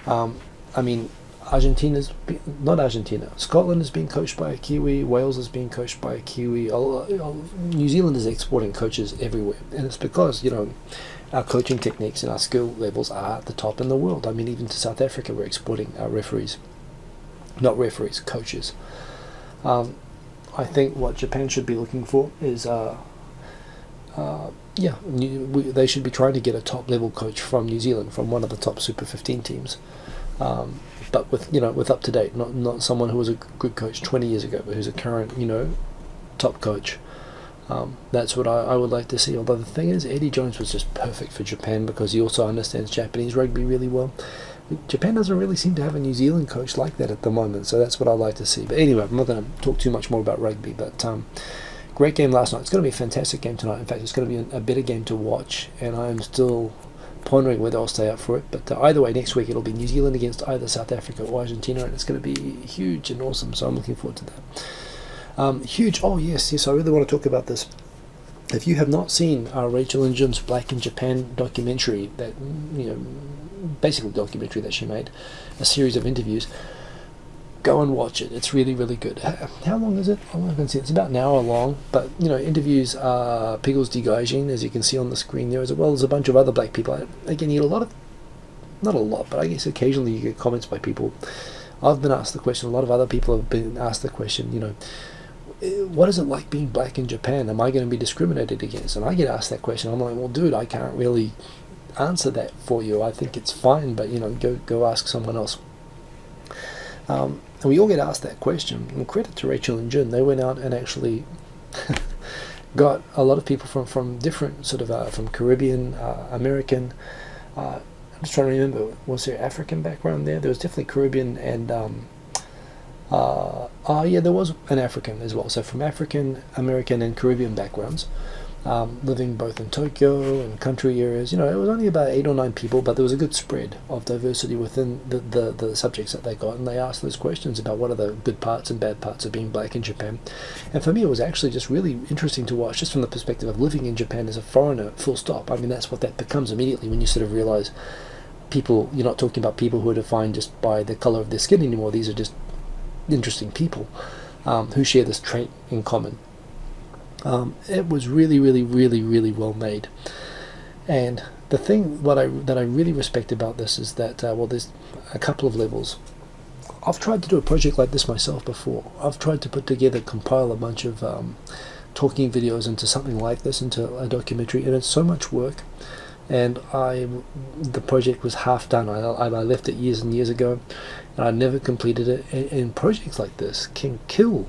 A: I mean, Scotland is being coached by a Kiwi, Wales is being coached by a Kiwi, New Zealand is exporting coaches everywhere, and it's because, you know, our coaching techniques and our skill levels are at the top in the world. I mean, even to South Africa, we're exporting our coaches. I think what Japan should be looking for is, they should be trying to get a top level coach from New Zealand, from one of the top Super 15 teams. But with up to date, not someone who was a good coach 20 years ago, but who's a current, top coach. That's what I would like to see. Although the thing is, Eddie Jones was just perfect for Japan because he also understands Japanese rugby really well. Japan doesn't really seem to have a New Zealand coach like that at the moment, so that's what I'd like to see. But anyway, I'm not going to talk too much more about rugby, but great game last night. It's going to be a fantastic game tonight. In fact, it's going to be a better game to watch, and I'm still pondering whether I'll stay up for it. But either way, next week it'll be New Zealand against either South Africa or Argentina, and it's going to be huge and awesome, so I'm looking forward to that. Huge. Oh yes, I really want to talk about this. If you have not seen Rachel and Jim's Black in Japan documentary, that basically documentary that she made, a series of interviews, go and watch it. It's really, really good. How long is it? I'm not going to see. It's about an hour long, but interviews Piggles de Gaijin, as you can see on the screen there, as well as a bunch of other black people. Again, you get not a lot, but I guess occasionally you get comments by people. I've been asked the question, a lot of other people have been asked the question, what is it like being black in Japan? Am I going to be discriminated against? And I get asked that question. I'm like, well, dude, I can't really answer that for you. I think it's fine, but go ask someone else. And we all get asked that question. And credit to Rachel and Jin, they went out and actually got a lot of people from different sort of from Caribbean, American. I'm just trying to remember, was there African background there? There was definitely Caribbean and there was an African as well. So from African, American, and Caribbean backgrounds, living both in Tokyo and country areas. It was only about 8 or 9 people, but there was a good spread of diversity within the subjects that they got, and they asked those questions about what are the good parts and bad parts of being black in Japan. And for me, it was actually just really interesting to watch, just from the perspective of living in Japan as a foreigner, full stop. I mean, that's what that becomes immediately when you sort of realize people, you're not talking about people who are defined just by the color of their skin anymore. These are just interesting people who share this trait in common. It was really, really, really, really well made. And the thing that I really respect about this is that there's a couple of levels. I've tried to do a project like this myself before. I've tried to compile a bunch of talking videos into something like this, into a documentary, and it's so much work. And the project was half done. I left it years and years ago, and I never completed it. And projects like this can kill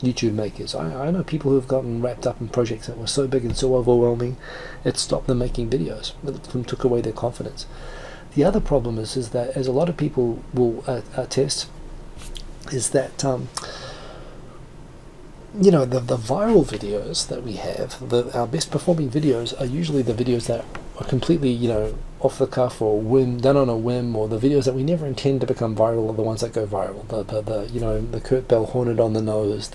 A: YouTube makers. I know people who have gotten wrapped up in projects that were so big and so overwhelming, it stopped them making videos. It took away their confidence. The other problem is that, as a lot of people will attest, is that the viral videos that we have, our best performing videos are usually the videos that are completely off the cuff or done on a whim, or the videos that we never intend to become viral are the ones that go viral. The Kurt Bell hornet on the nose,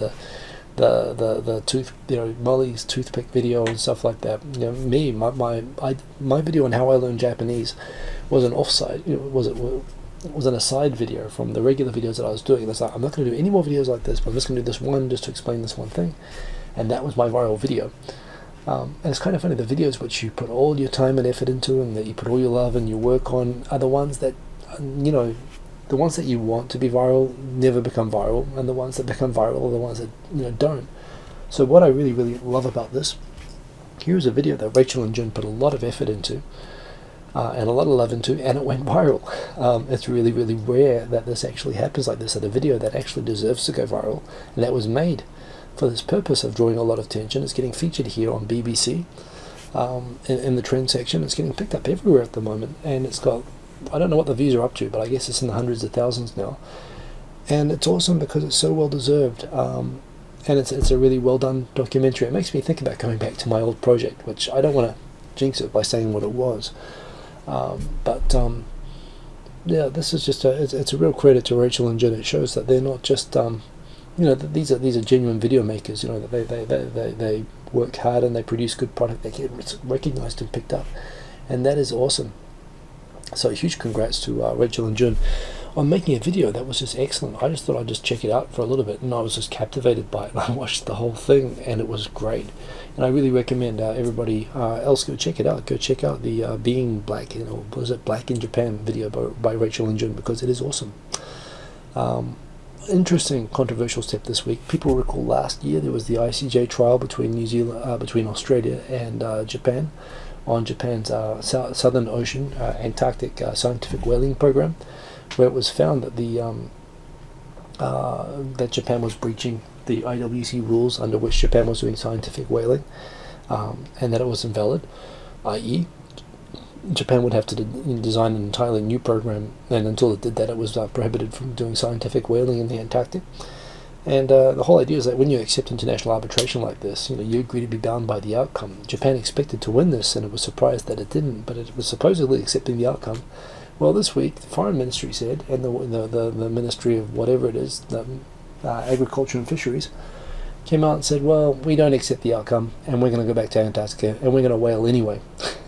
A: the tooth, Molly's toothpick video and stuff like that. My video on how I learned Japanese was an offside. Was an aside video from the regular videos that I was doing. That's like, I'm not going to do any more videos like this, but I'm just going to do this one just to explain this one thing. And that was my viral video. And it's kind of funny, the videos which you put all your time and effort into, and that you put all your love and your work on, are the ones that, the ones that you want to be viral never become viral, and the ones that become viral are the ones that, don't. So what I really, really love about this, here's a video that Rachel and Jin put a lot of effort into, and a lot of love into, and it went viral. It's really, really rare that this actually happens like this, that a video that actually deserves to go viral, and that was made for this purpose of drawing a lot of attention. It's getting featured here on BBC in the trend section. It's getting picked up everywhere at the moment, and it's got, I don't know what the views are up to, but I guess it's in the hundreds of thousands now. And it's awesome because it's so well deserved, and it's a really well done documentary. It makes me think about going back to my old project, which I don't want to jinx it by saying what it was, this is just it's a real credit to Rachel and Jen. It shows that they're not just these are genuine video makers. That they work hard and they produce good product. They get recognized and picked up, and that is awesome. So huge congrats to Rachel and Jun on making a video that was just excellent. I just thought I'd just check it out for a little bit, and I was just captivated by it. And I watched the whole thing, and it was great. And I really recommend everybody else go check it out. Go check out the Being Black, was it Black in Japan video by Rachel and Jun, because it is awesome. Interesting controversial step this week. People recall last year there was the ICJ trial between between Australia and Japan on Japan's Southern Ocean Antarctic scientific whaling program, where it was found that that Japan was breaching the IWC rules under which Japan was doing scientific whaling, and that it was invalid, i.e. Japan would have to design an entirely new program, and until it did that, it was prohibited from doing scientific whaling in the Antarctic. And the whole idea is that when you accept international arbitration like this, you agree to be bound by the outcome. Japan expected to win this, and it was surprised that it didn't, but it was supposedly accepting the outcome. Well, this week, the Foreign Ministry said, and the Ministry of whatever it is, Agriculture and Fisheries, came out and said, well, we don't accept the outcome, and we're going to go back to Antarctica, and we're going to whale anyway.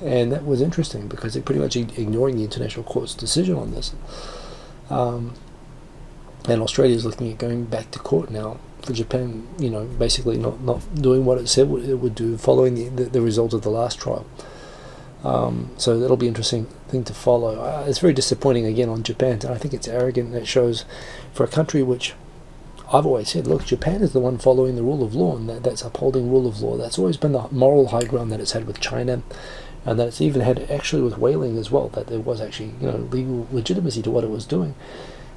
A: And that was interesting, because they're pretty much ignoring the International Court's decision on this. And Australia is looking at going back to court now for Japan, basically not doing what it said it would do following the result of the last trial. So that'll be an interesting thing to follow. It's very disappointing again on Japan, and I think it's arrogant. It shows for a country which I've always said, look, Japan is the one following the rule of law, and that's upholding rule of law. That's always been the moral high ground that it's had with China, and that it's even had actually with whaling as well, that there was actually legal legitimacy to what it was doing.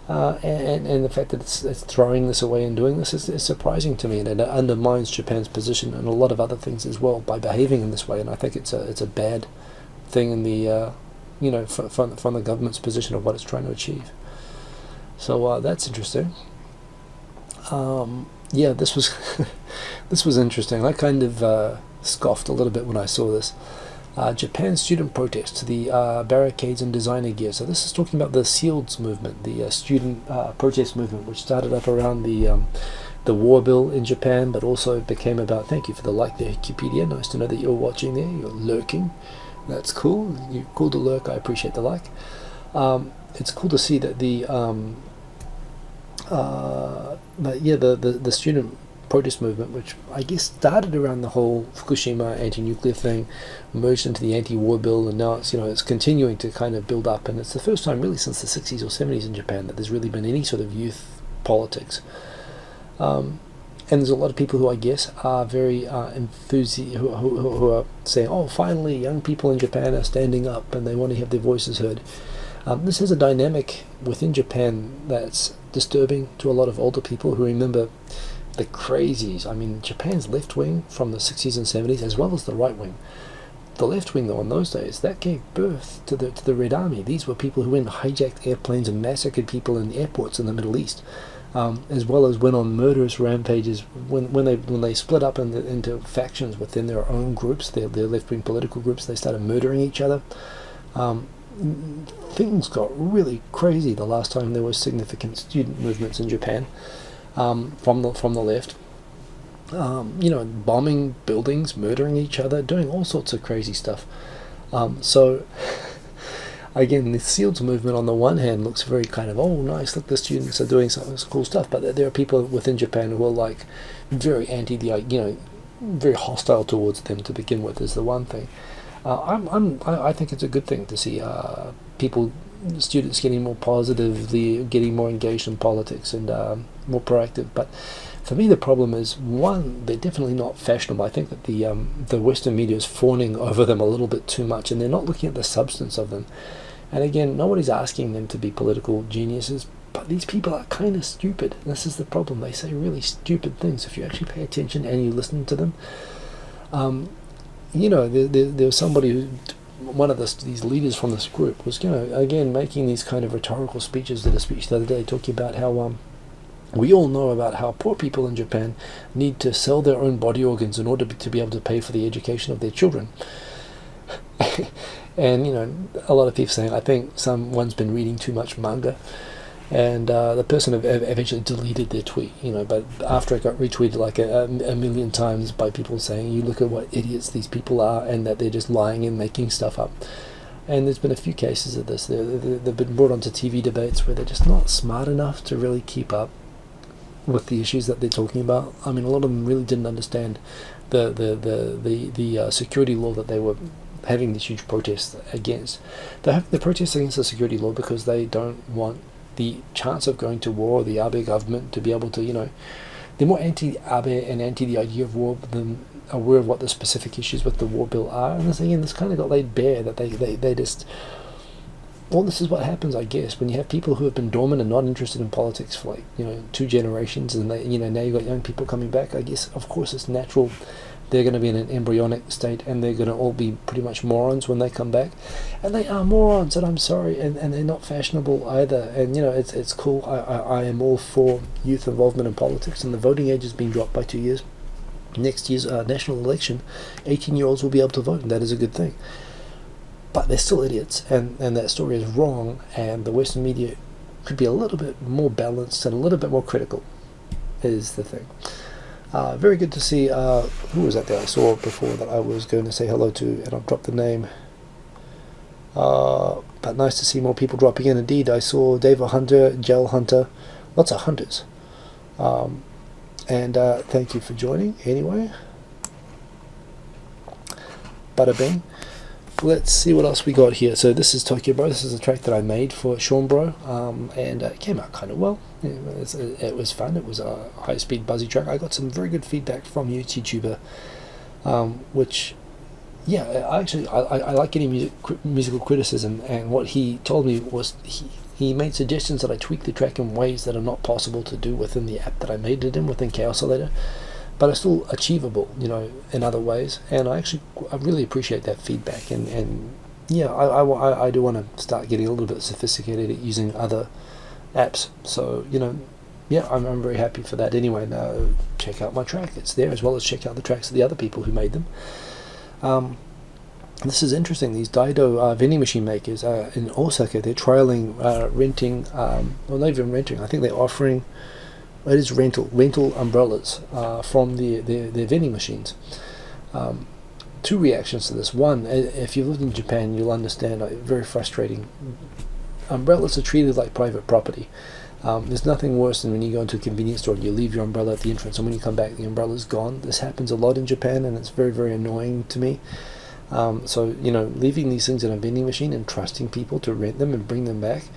A: And the fact that it's throwing this away and doing this is surprising to me, and it undermines Japan's position and a lot of other things as well by behaving in this way. And I think it's a bad thing in the from the government's position of what it's trying to achieve. So that's interesting. This was this was interesting. I kind of scoffed a little bit when I saw this. Japan student protest to the barricades and designer gear. So this is talking about the SEALs movement, the student protest movement, which started up around the war bill in Japan, but also became about, thank you for the like there, Wikipedia, nice to know that you're watching there, you're lurking, that's cool, you're cool to lurk, I appreciate the like. It's cool to see that the student protest movement, which I guess started around the whole Fukushima anti-nuclear thing, merged into the anti-war bill, and now it's continuing to kind of build up, and it's the first time really since the 60s or 70s in Japan that there's really been any sort of youth politics. And there's a lot of people who I guess are very enthusiastic, who are saying, oh, finally young people in Japan are standing up and they want to have their voices heard. This is a dynamic within Japan that's disturbing to a lot of older people who remember the crazies. I mean, Japan's left wing from the 60s and 70s, as well as the right wing. The left wing, though, in those days, that gave birth to the Red Army. These were people who went and hijacked airplanes and massacred people in airports in the Middle East, as well as went on murderous rampages when they split up into factions within their own groups, their left-wing political groups. They started murdering each other. Things got really crazy the last time there was significant student movements in Japan. From the left, bombing buildings, murdering each other, doing all sorts of crazy stuff. So again, the SEALs movement on the one hand looks very kind of, oh nice, look, the students are doing some cool stuff, but there are people within Japan who are like very very hostile towards them to begin with, is the one thing. I think it's a good thing to see students getting more positively, getting more engaged in politics and more proactive. But for me, the problem is, one, they're definitely not fashionable. I think that the Western media is fawning over them a little bit too much, and they're not looking at the substance of them. And again, nobody's asking them to be political geniuses, but these people are kind of stupid. This is the problem. They say really stupid things if you actually pay attention and you listen to them. There was somebody who, one of these leaders from this group was, again, making these kind of rhetorical speeches. Did a speech the other day talking about how we all know about how poor people in Japan need to sell their own body organs in order to be able to pay for the education of their children. And a lot of people saying, I think someone's been reading too much manga. and the person eventually deleted their tweet, but after it got retweeted like a million times by people saying, you look at what idiots these people are, and that they're just lying and making stuff up. And there's been a few cases of this. They've been brought onto TV debates where they're just not smart enough to really keep up with the issues that they're talking about. I mean, a lot of them really didn't understand the security law that they were having these huge protests against. They're protesting against the security law because they don't want the chance of going to war, or the Abe government to be able to, they're more anti-Abe and anti the idea of war than aware of what the specific issues with the war bill are. And this kind of got laid bare that they just... Well, this is what happens, I guess, when you have people who have been dormant and not interested in politics for 2 generations, and they, now you've got young people coming back. I guess, of course, it's natural they're going to be in an embryonic state, and they're going to all be pretty much morons when they come back. And they are morons, and I'm sorry, and they're not fashionable either. And, it's cool. I am all for youth involvement in politics, and the voting age has been dropped by 2 years. Next year's national election, 18-year-olds will be able to vote, and that is a good thing. But they're still idiots, and that story is wrong, and the Western media could be a little bit more balanced and a little bit more critical, is the thing. Very good to see, who was that I saw before that I was going to say hello to, and I've dropped the name. But nice to see more people dropping in. Indeed, I saw Dave Hunter, Gel Hunter, lots of hunters. And thank you for joining anyway. Bada bing. Let's see what else we got here. So this is Tokyo Bro. This is a track that I made for Sean Bro, and it came out kind of well. It was fun. It was a high-speed buzzy track. I got some very good feedback from YouTuber, which, yeah, I like getting musical criticism, and what he told me was he made suggestions that I tweak the track in ways that are not possible to do within the app that I made it in within Hikosaemon, but are still achievable, in other ways. And I really appreciate that feedback. And yeah, I do want to start getting a little bit sophisticated at using other apps. So, yeah, I'm very happy for that. Anyway, now check out my track. It's there, as well as check out the tracks of the other people who made them. This is interesting. These Daido vending machine makers in Osaka, they're trialing renting, well, not even renting, I think they're offering... It is rental umbrellas from their vending machines. 2 reactions to this. One, if you've lived in Japan, you'll understand, very frustrating. Umbrellas are treated like private property. There's nothing worse than when you go into a convenience store and you leave your umbrella at the entrance, and when you come back, the umbrella's gone. This happens a lot in Japan, and it's very, very annoying to me. So, leaving these things in a vending machine and trusting people to rent them and bring them back,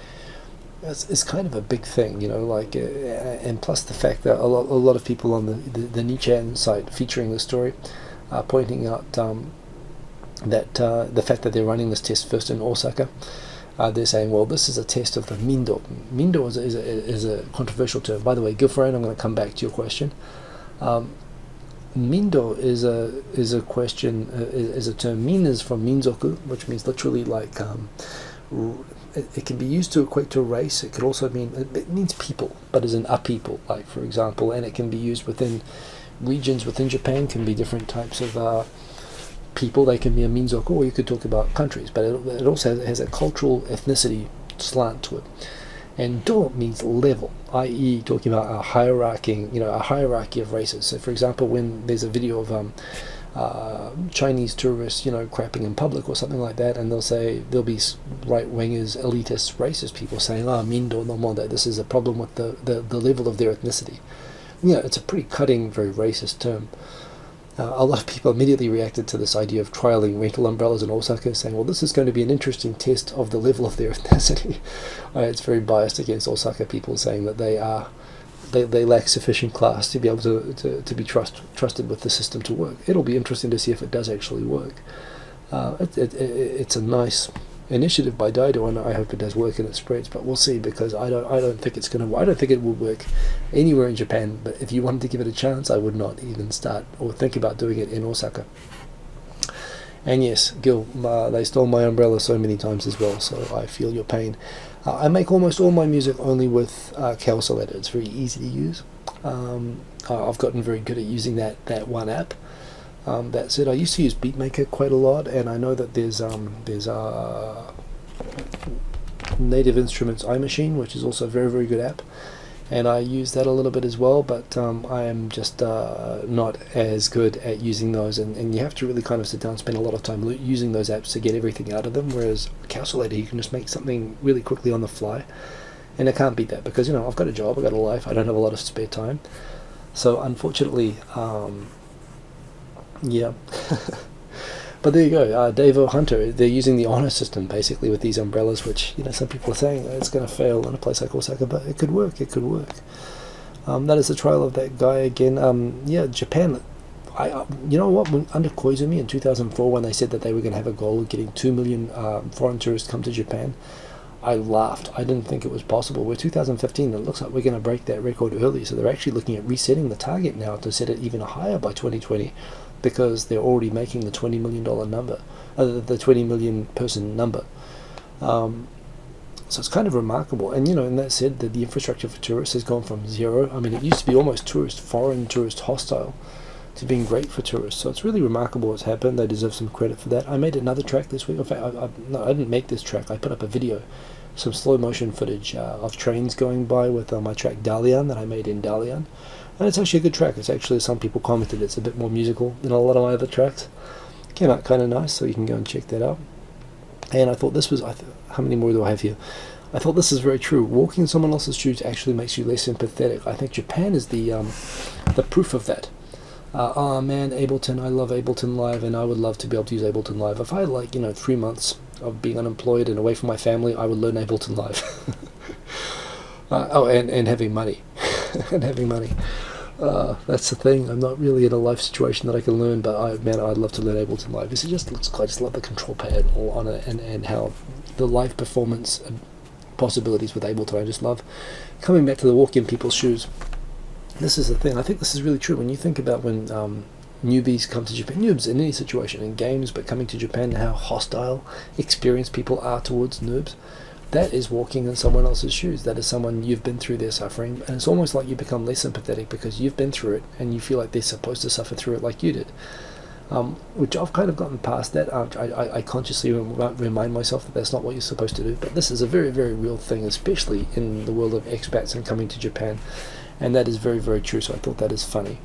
A: it's kind of a big thing, and plus the fact that a lot of people on the Nichan site featuring the story are pointing out that the fact that they're running this test first in Osaka, they're saying, well, this is a test of the Mindo. Mindo is a controversial term. By the way, Gilfriend, I'm going to come back to your question. Mindo is a question, is a term. Min is from Minzoku, which means literally like... It can be used to equate to race. It could also mean, it means people, but as in a people, like, for example, and it can be used within regions within Japan, can be different types of people. They can be a minzoku, or you could talk about countries, but it also has a cultural ethnicity slant to it. And do means level, i.e. talking about a hierarchy, a hierarchy of races. So, for example, when there's a video of Chinese tourists, crapping in public or something like that, and there'll be right-wingers, elitist, racist people saying, Mindo no Mondo, this is a problem with the level of their ethnicity. It's a pretty cutting, very racist term. A lot of people immediately reacted to this idea of trialing rental umbrellas in Osaka, saying, well, this is going to be an interesting test of the level of their ethnicity. It's very biased against Osaka people, saying that they lack sufficient class to be able to be trusted with the system to work. It'll be interesting to see if it does actually work. It's a nice initiative by Daido, and I hope it does work and it spreads. But we'll see, because I don't think it's going to. I don't think it will work anywhere in Japan. But if you wanted to give it a chance, I would not even start or think about doing it in Osaka. And yes, Gil, they stole my umbrella so many times as well, so I feel your pain. I make almost all my music only with Hikosaemon. It's very easy to use. I've gotten very good at using that one app. That said, I used to use Beatmaker quite a lot, and I know that there's Native Instruments iMachine, which is also a very, very good app, and I use that a little bit as well, but I am just not as good at using those, and you have to really kind of sit down and spend a lot of time using those apps to get everything out of them, whereas Calculator, you can just make something really quickly on the fly, and I can't beat that, because, you know, I've got a job, I've got a life, I don't have a lot of spare time, so unfortunately, yeah. But there you go, Davo Hunter, they're using the honor system basically with these umbrellas, which, you know, some people are saying it's going to fail in a place like Osaka, but it could work, it could work. That is the trial of that guy again. Yeah, Japan, you know what, under Koizumi in 2004, when they said that they were going to have a goal of getting 2 million foreign tourists come to Japan, I laughed. I didn't think it was possible. We're 2015, and it looks like we're going to break that record early, so they're actually looking at resetting the target now to set it even higher by 2020, because they're already making the $20 million number, the 20 million person number. So it's kind of remarkable. And, you know, and that said, that the infrastructure for tourists has gone from zero. I mean, it used to be almost foreign tourist hostile, to being great for tourists. So it's really remarkable what's happened. They deserve some credit for that. I made another track this week. In fact, no, I didn't make this track. I put up a video, some slow motion footage of trains going by with my track Dalian that I made in Dalian. And it's actually a good track. It's actually, some people commented it's a bit more musical than a lot of my other tracks. Came out kind of nice, so you can go and check that out. And I thought this was, how many more do I have here? I thought this is very true. Walking in someone else's shoes actually makes you less empathetic. I think Japan is the proof of that. Oh man, Ableton, I love Ableton Live, and I would love to be able to use Ableton Live. If I had, like, you know, 3 months of being unemployed and away from my family, I would learn Ableton Live. And having money. And having money. That's the thing. I'm not really in a life situation that I can learn, but I'd love to learn Ableton Live. It just looks cool. I just love the control pad all on it, and how the live performance possibilities with Ableton. I just love coming back to the walk in people's shoes. This is the thing. I think this is really true. When you think about when newbies come to Japan, noobs in any situation, in games, but coming to Japan, and how hostile experienced people are towards noobs, that is walking in someone else's shoes. That is someone, you've been through their suffering, and it's almost like you become less sympathetic because you've been through it, and you feel like they're supposed to suffer through it like you did. Which I've kind of gotten past that. I consciously remind myself that that's not what you're supposed to do, but this is a very, very real thing, especially in the world of expats and coming to Japan, and that is very, very true. So I thought that is funny.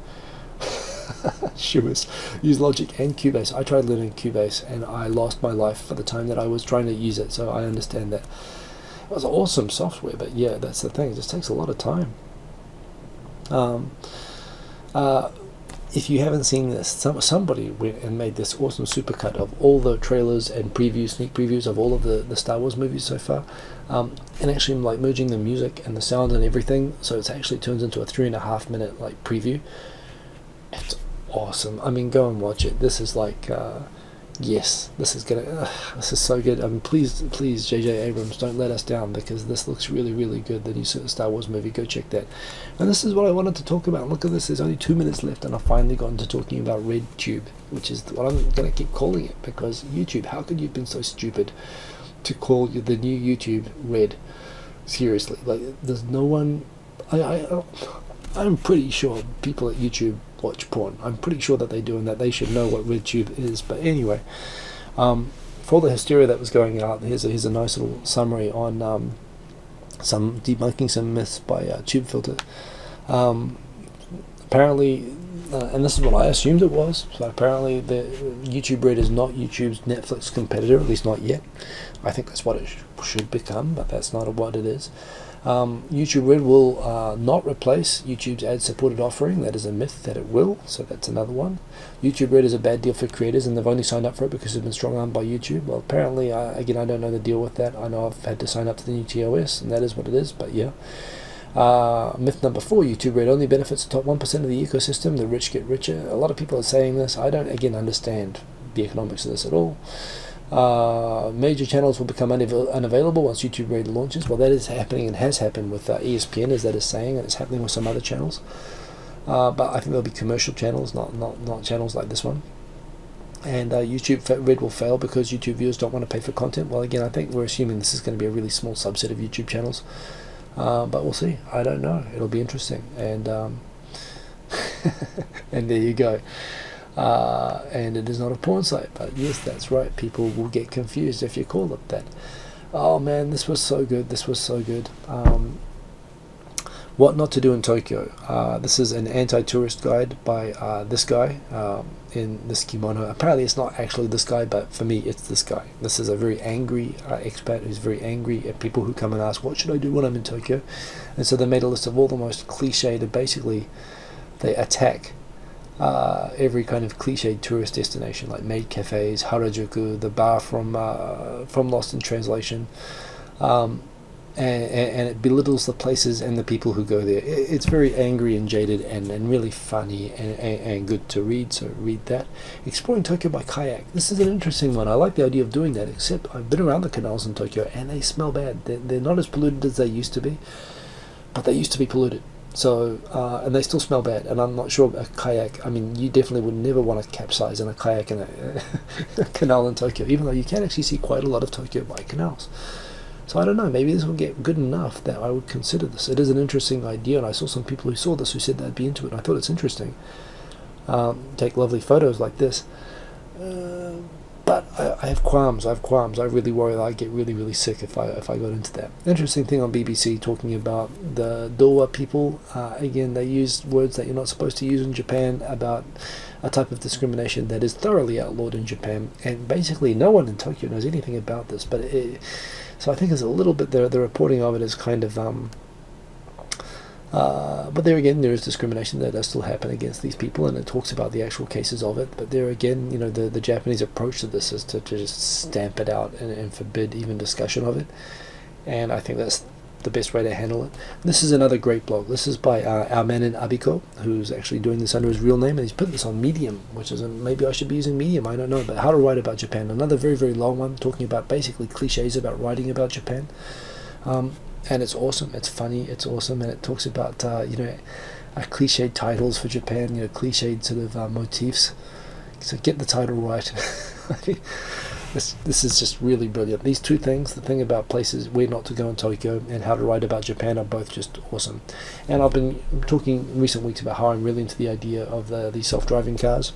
A: Shoes. Use Logic and Cubase. I tried learning Cubase and I lost my life for the time that I was trying to use it, so I understand that. It was awesome software, but yeah, that's the thing. It just takes a lot of time. If you haven't seen this, somebody went and made this awesome supercut of all the trailers and previews, sneak previews of all of the Star Wars movies so far, and actually like merging the music and the sound and everything, so it actually turns into a 3.5 minute like preview. It's awesome. I mean, go and watch it. This is like, yes, this is so good. I mean, please, J.J. Abrams, don't let us down, because this looks really, really good. The new Star Wars movie, go check that. And this is what I wanted to talk about. Look at this. There's only 2 minutes left, and I've finally gotten to talking about RedTube, which is what I'm going to keep calling it, because YouTube. How could you have been so stupid to call the new YouTube Red? Seriously, like, there's no one. I'm pretty sure people at YouTube watch porn. I'm pretty sure that they do, and that they should know what RedTube is. But anyway, for all the hysteria that was going out, here's a nice little summary on some debunking some myths by TubeFilter. Apparently, and this is what I assumed it was, so apparently the YouTube Red is not YouTube's Netflix competitor, at least not yet. I think that's what it should become, but that's not what it is. YouTube Red will not replace YouTube's ad-supported offering. That is a myth that it will, so that's another one. YouTube Red is a bad deal for creators, and they've only signed up for it because they've been strong-armed by YouTube. Well, apparently, again, I don't know the deal with that. I know I've had to sign up to the new TOS, and that is what it is, but yeah. Myth number 4, YouTube Red only benefits the top 1% of the ecosystem. The rich get richer. A lot of people are saying this. I don't, again, understand the economics of this at all. Major channels will become unavailable once YouTube Red launches. Well, that is happening and has happened with ESPN, as that is saying, and it's happening with some other channels. But I think there'll be commercial channels, not channels like this one. And YouTube Red will fail because YouTube viewers don't want to pay for content. Well, again, I think we're assuming this is going to be a really small subset of YouTube channels. But we'll see. I don't know. It'll be interesting. And and there you go. And it is not a porn site, but yes, that's right. People will get confused if you call it that. Oh man, this was so good. This was so good. What not to do in Tokyo. This is an anti-tourist guide by this guy in this kimono. Apparently it's not actually this guy, but for me it's this guy. This is a very angry expat who's very angry at people who come and ask, what should I do when I'm in Tokyo? And so they made a list of all the most cliched, and basically they attack every kind of cliched tourist destination, like maid cafes, Harajuku, the bar from Lost in Translation, and it belittles the places and the people who go there. It's very angry and jaded and really funny and good to read, so read that. Exploring Tokyo by kayak. This is an interesting one. I like the idea of doing that, except I've been around the canals in Tokyo and they smell bad. They're not as polluted as they used to be, but they used to be polluted. So, and they still smell bad, and I'm not sure a kayak, I mean, you definitely would never want to capsize in a kayak in a canal in Tokyo, even though you can actually see quite a lot of Tokyo by canals. So I don't know, maybe this will get good enough that I would consider this. It is an interesting idea, and I saw some people who saw this who said they'd be into it, and I thought it's interesting. Take lovely photos like this. But I have qualms. I really worry that I'd get really, really sick if I got into that. Interesting thing on BBC talking about the Dowa people. Again, they use words that you're not supposed to use in Japan about a type of discrimination that is thoroughly outlawed in Japan. And basically no one in Tokyo knows anything about this. But so I think it's a little bit, the reporting of it is kind of... but there again, there is discrimination that does still happen against these people, and it talks about the actual cases of it. But there again, you know, the Japanese approach to this is to just stamp it out and forbid even discussion of it. And I think that's the best way to handle it. This is another great blog. This is by our man in Abiko, who's actually doing this under his real name, and he's put this on Medium, which is maybe I should be using Medium, I don't know. But How to Write About Japan, another very, very long one, talking about basically cliches about writing about Japan. And it's awesome, it's funny, it's awesome, and it talks about, cliched titles for Japan, cliched sort of motifs. So get the title right. This is just really brilliant. These two things, the thing about places where not to go in Tokyo and How to Write About Japan, are both just awesome. And I've been talking in recent weeks about how I'm really into the idea of the self-driving cars.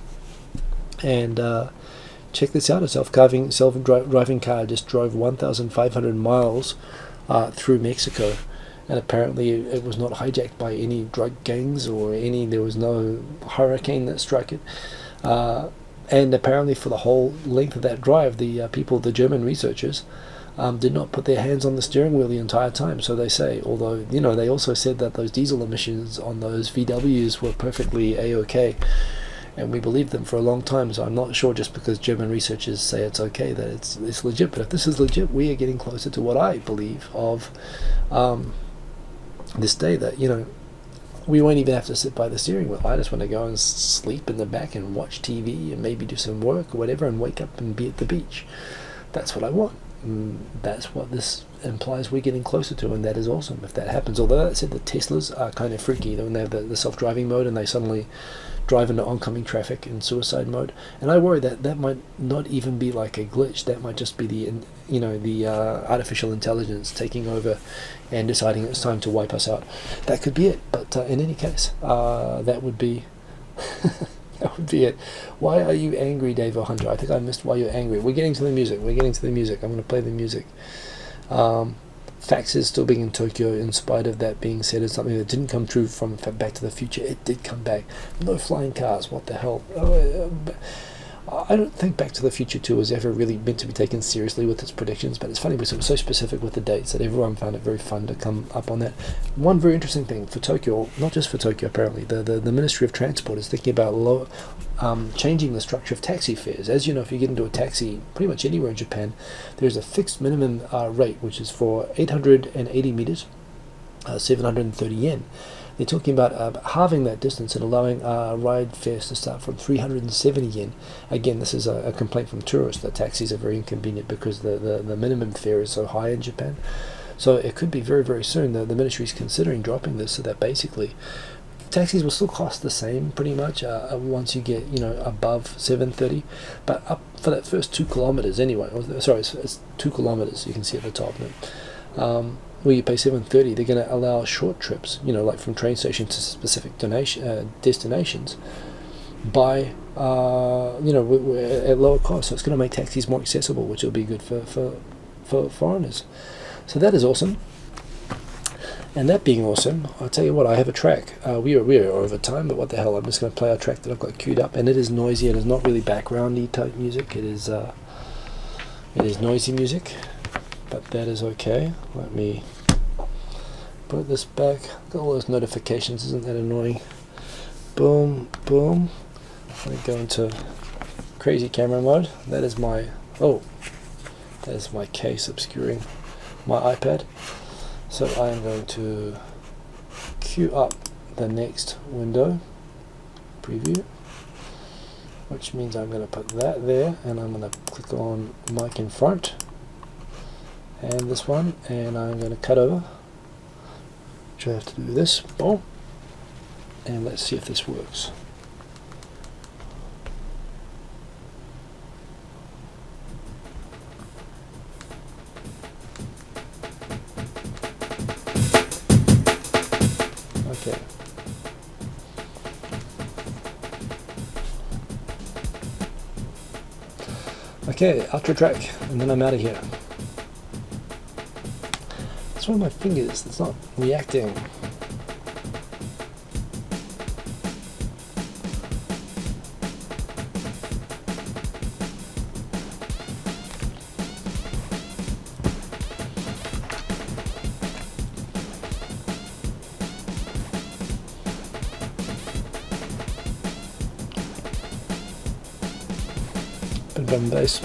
A: And check this out, a self-driving car just drove 1,500 miles through Mexico, and apparently it was not hijacked by any drug gangs or there was no hurricane that struck it, and apparently for the whole length of that drive, the German researchers did not put their hands on the steering wheel the entire time, so they say, although they also said that those diesel emissions on those VWs were perfectly a-okay. And we believed them for a long time, so I'm not sure just because German researchers say it's okay that it's legit. But if this is legit, we are getting closer to what I believe of this day, that, we won't even have to sit by the steering wheel. I just want to go and sleep in the back and watch TV and maybe do some work or whatever and wake up and be at the beach. That's what I want. And that's what this implies we're getting closer to, and that is awesome if that happens. Although that said, the Teslas are kind of freaky when they have the self-driving mode and they suddenly drive into oncoming traffic in suicide mode, and I worry that might not even be like a glitch. That might just be the artificial intelligence taking over and deciding it's time to wipe us out. That could be it. But in any case, that would be that would be it. Why are you angry, Dave O'Hunter? I think I missed why you're angry. We're getting to the music. I'm going to play the music. Faxes still being in Tokyo, in spite of that being said, is something that didn't come true from Back to the Future. It did come back. No flying cars. What the hell? I don't think Back to the Future 2 was ever really meant to be taken seriously with its predictions, but it's funny because it was so specific with the dates that everyone found it very fun to come up on that. One very interesting thing for Tokyo, not just for Tokyo apparently, the Ministry of Transport is thinking about changing the structure of taxi fares. As you know, if you get into a taxi pretty much anywhere in Japan, there's a fixed minimum rate, which is for 880 meters, 730 yen. They're talking about halving that distance and allowing ride fares to start from 370 yen. Again, this is a complaint from tourists that taxis are very inconvenient because the minimum fare is so high in Japan. So it could be very, very soon the ministry is considering dropping this, so that basically taxis will still cost the same pretty much once you get above 730, but up for that first 2 kilometers anyway. Sorry, it's 2 kilometers. You can see at the top now. Where you pay 730, they're going to allow short trips, like from train station to specific destinations, by at lower cost. So it's going to make taxis more accessible, which will be good for for foreigners. So that is awesome. And that being awesome, I'll tell you what, I have a track. We are over time, but what the hell, I'm just going to play our track that I've got queued up, and it is noisy. It is not really backgroundy type music. It is noisy music, but that is okay. Let me put this back. Got all those notifications, isn't that annoying? Boom, boom. Let me go into crazy camera mode. That is my case obscuring my iPad. So I am going to queue up the next window, preview, which means I'm going to put that there, and I'm going to click on mic in front, and this one, and I'm going to cut over, which I have to do this, boom, and let's see if this works. Okay. Okay, outro track, and then I'm out of here. That's one of my fingers that's not reacting. Drum and bass.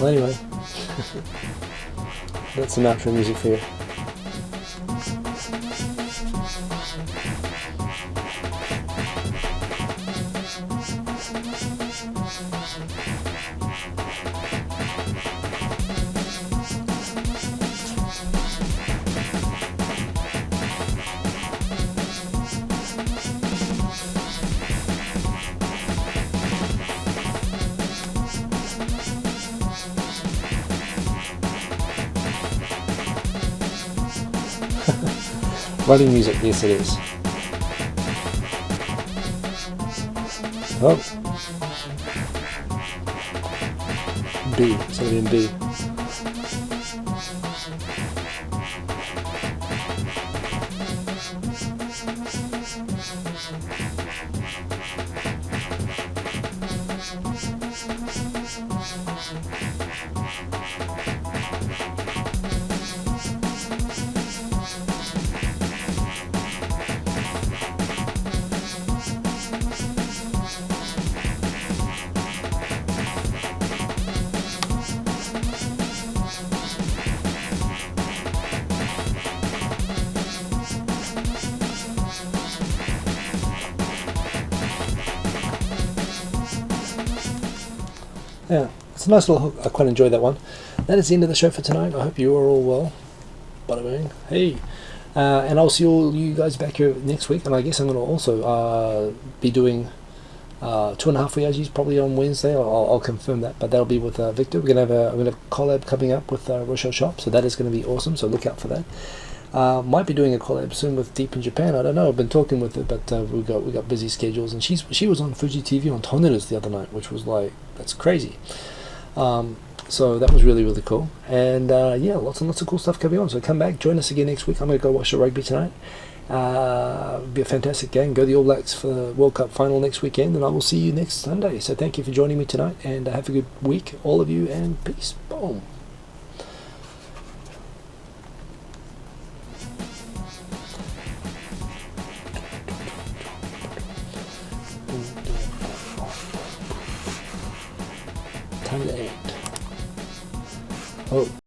A: Well, anyway, that's some outro music for you. Running music, yes it is. Oh. B, it's going to be in B. Yeah, it's a nice little hook. I quite enjoyed that one. That is the end of the show for tonight. I hope you are all well. Bada bing. Hey. And I'll see all you guys back here next week. And I guess I'm going to also be doing 2.5 Oyajis probably on Wednesday. I'll confirm that. But that'll be with Victor. I'm going to have a collab coming up with Rochelle Shop. So that is going to be awesome. So look out for that. Might be doing a collab soon with Deep in Japan. I don't know. I've been talking with her, but we got busy schedules. And she was on Fuji TV on Tonnerus the other night, which was like, that's crazy. So that was really, really cool. And yeah, lots and lots of cool stuff coming on. So come back, join us again next week. I'm going to go watch the rugby tonight. Be a fantastic game. Go the All Blacks for the World Cup final next weekend, and I will see you next Sunday. So thank you for joining me tonight, and have a good week, all of you, and peace. Boom. Time to end. Oh.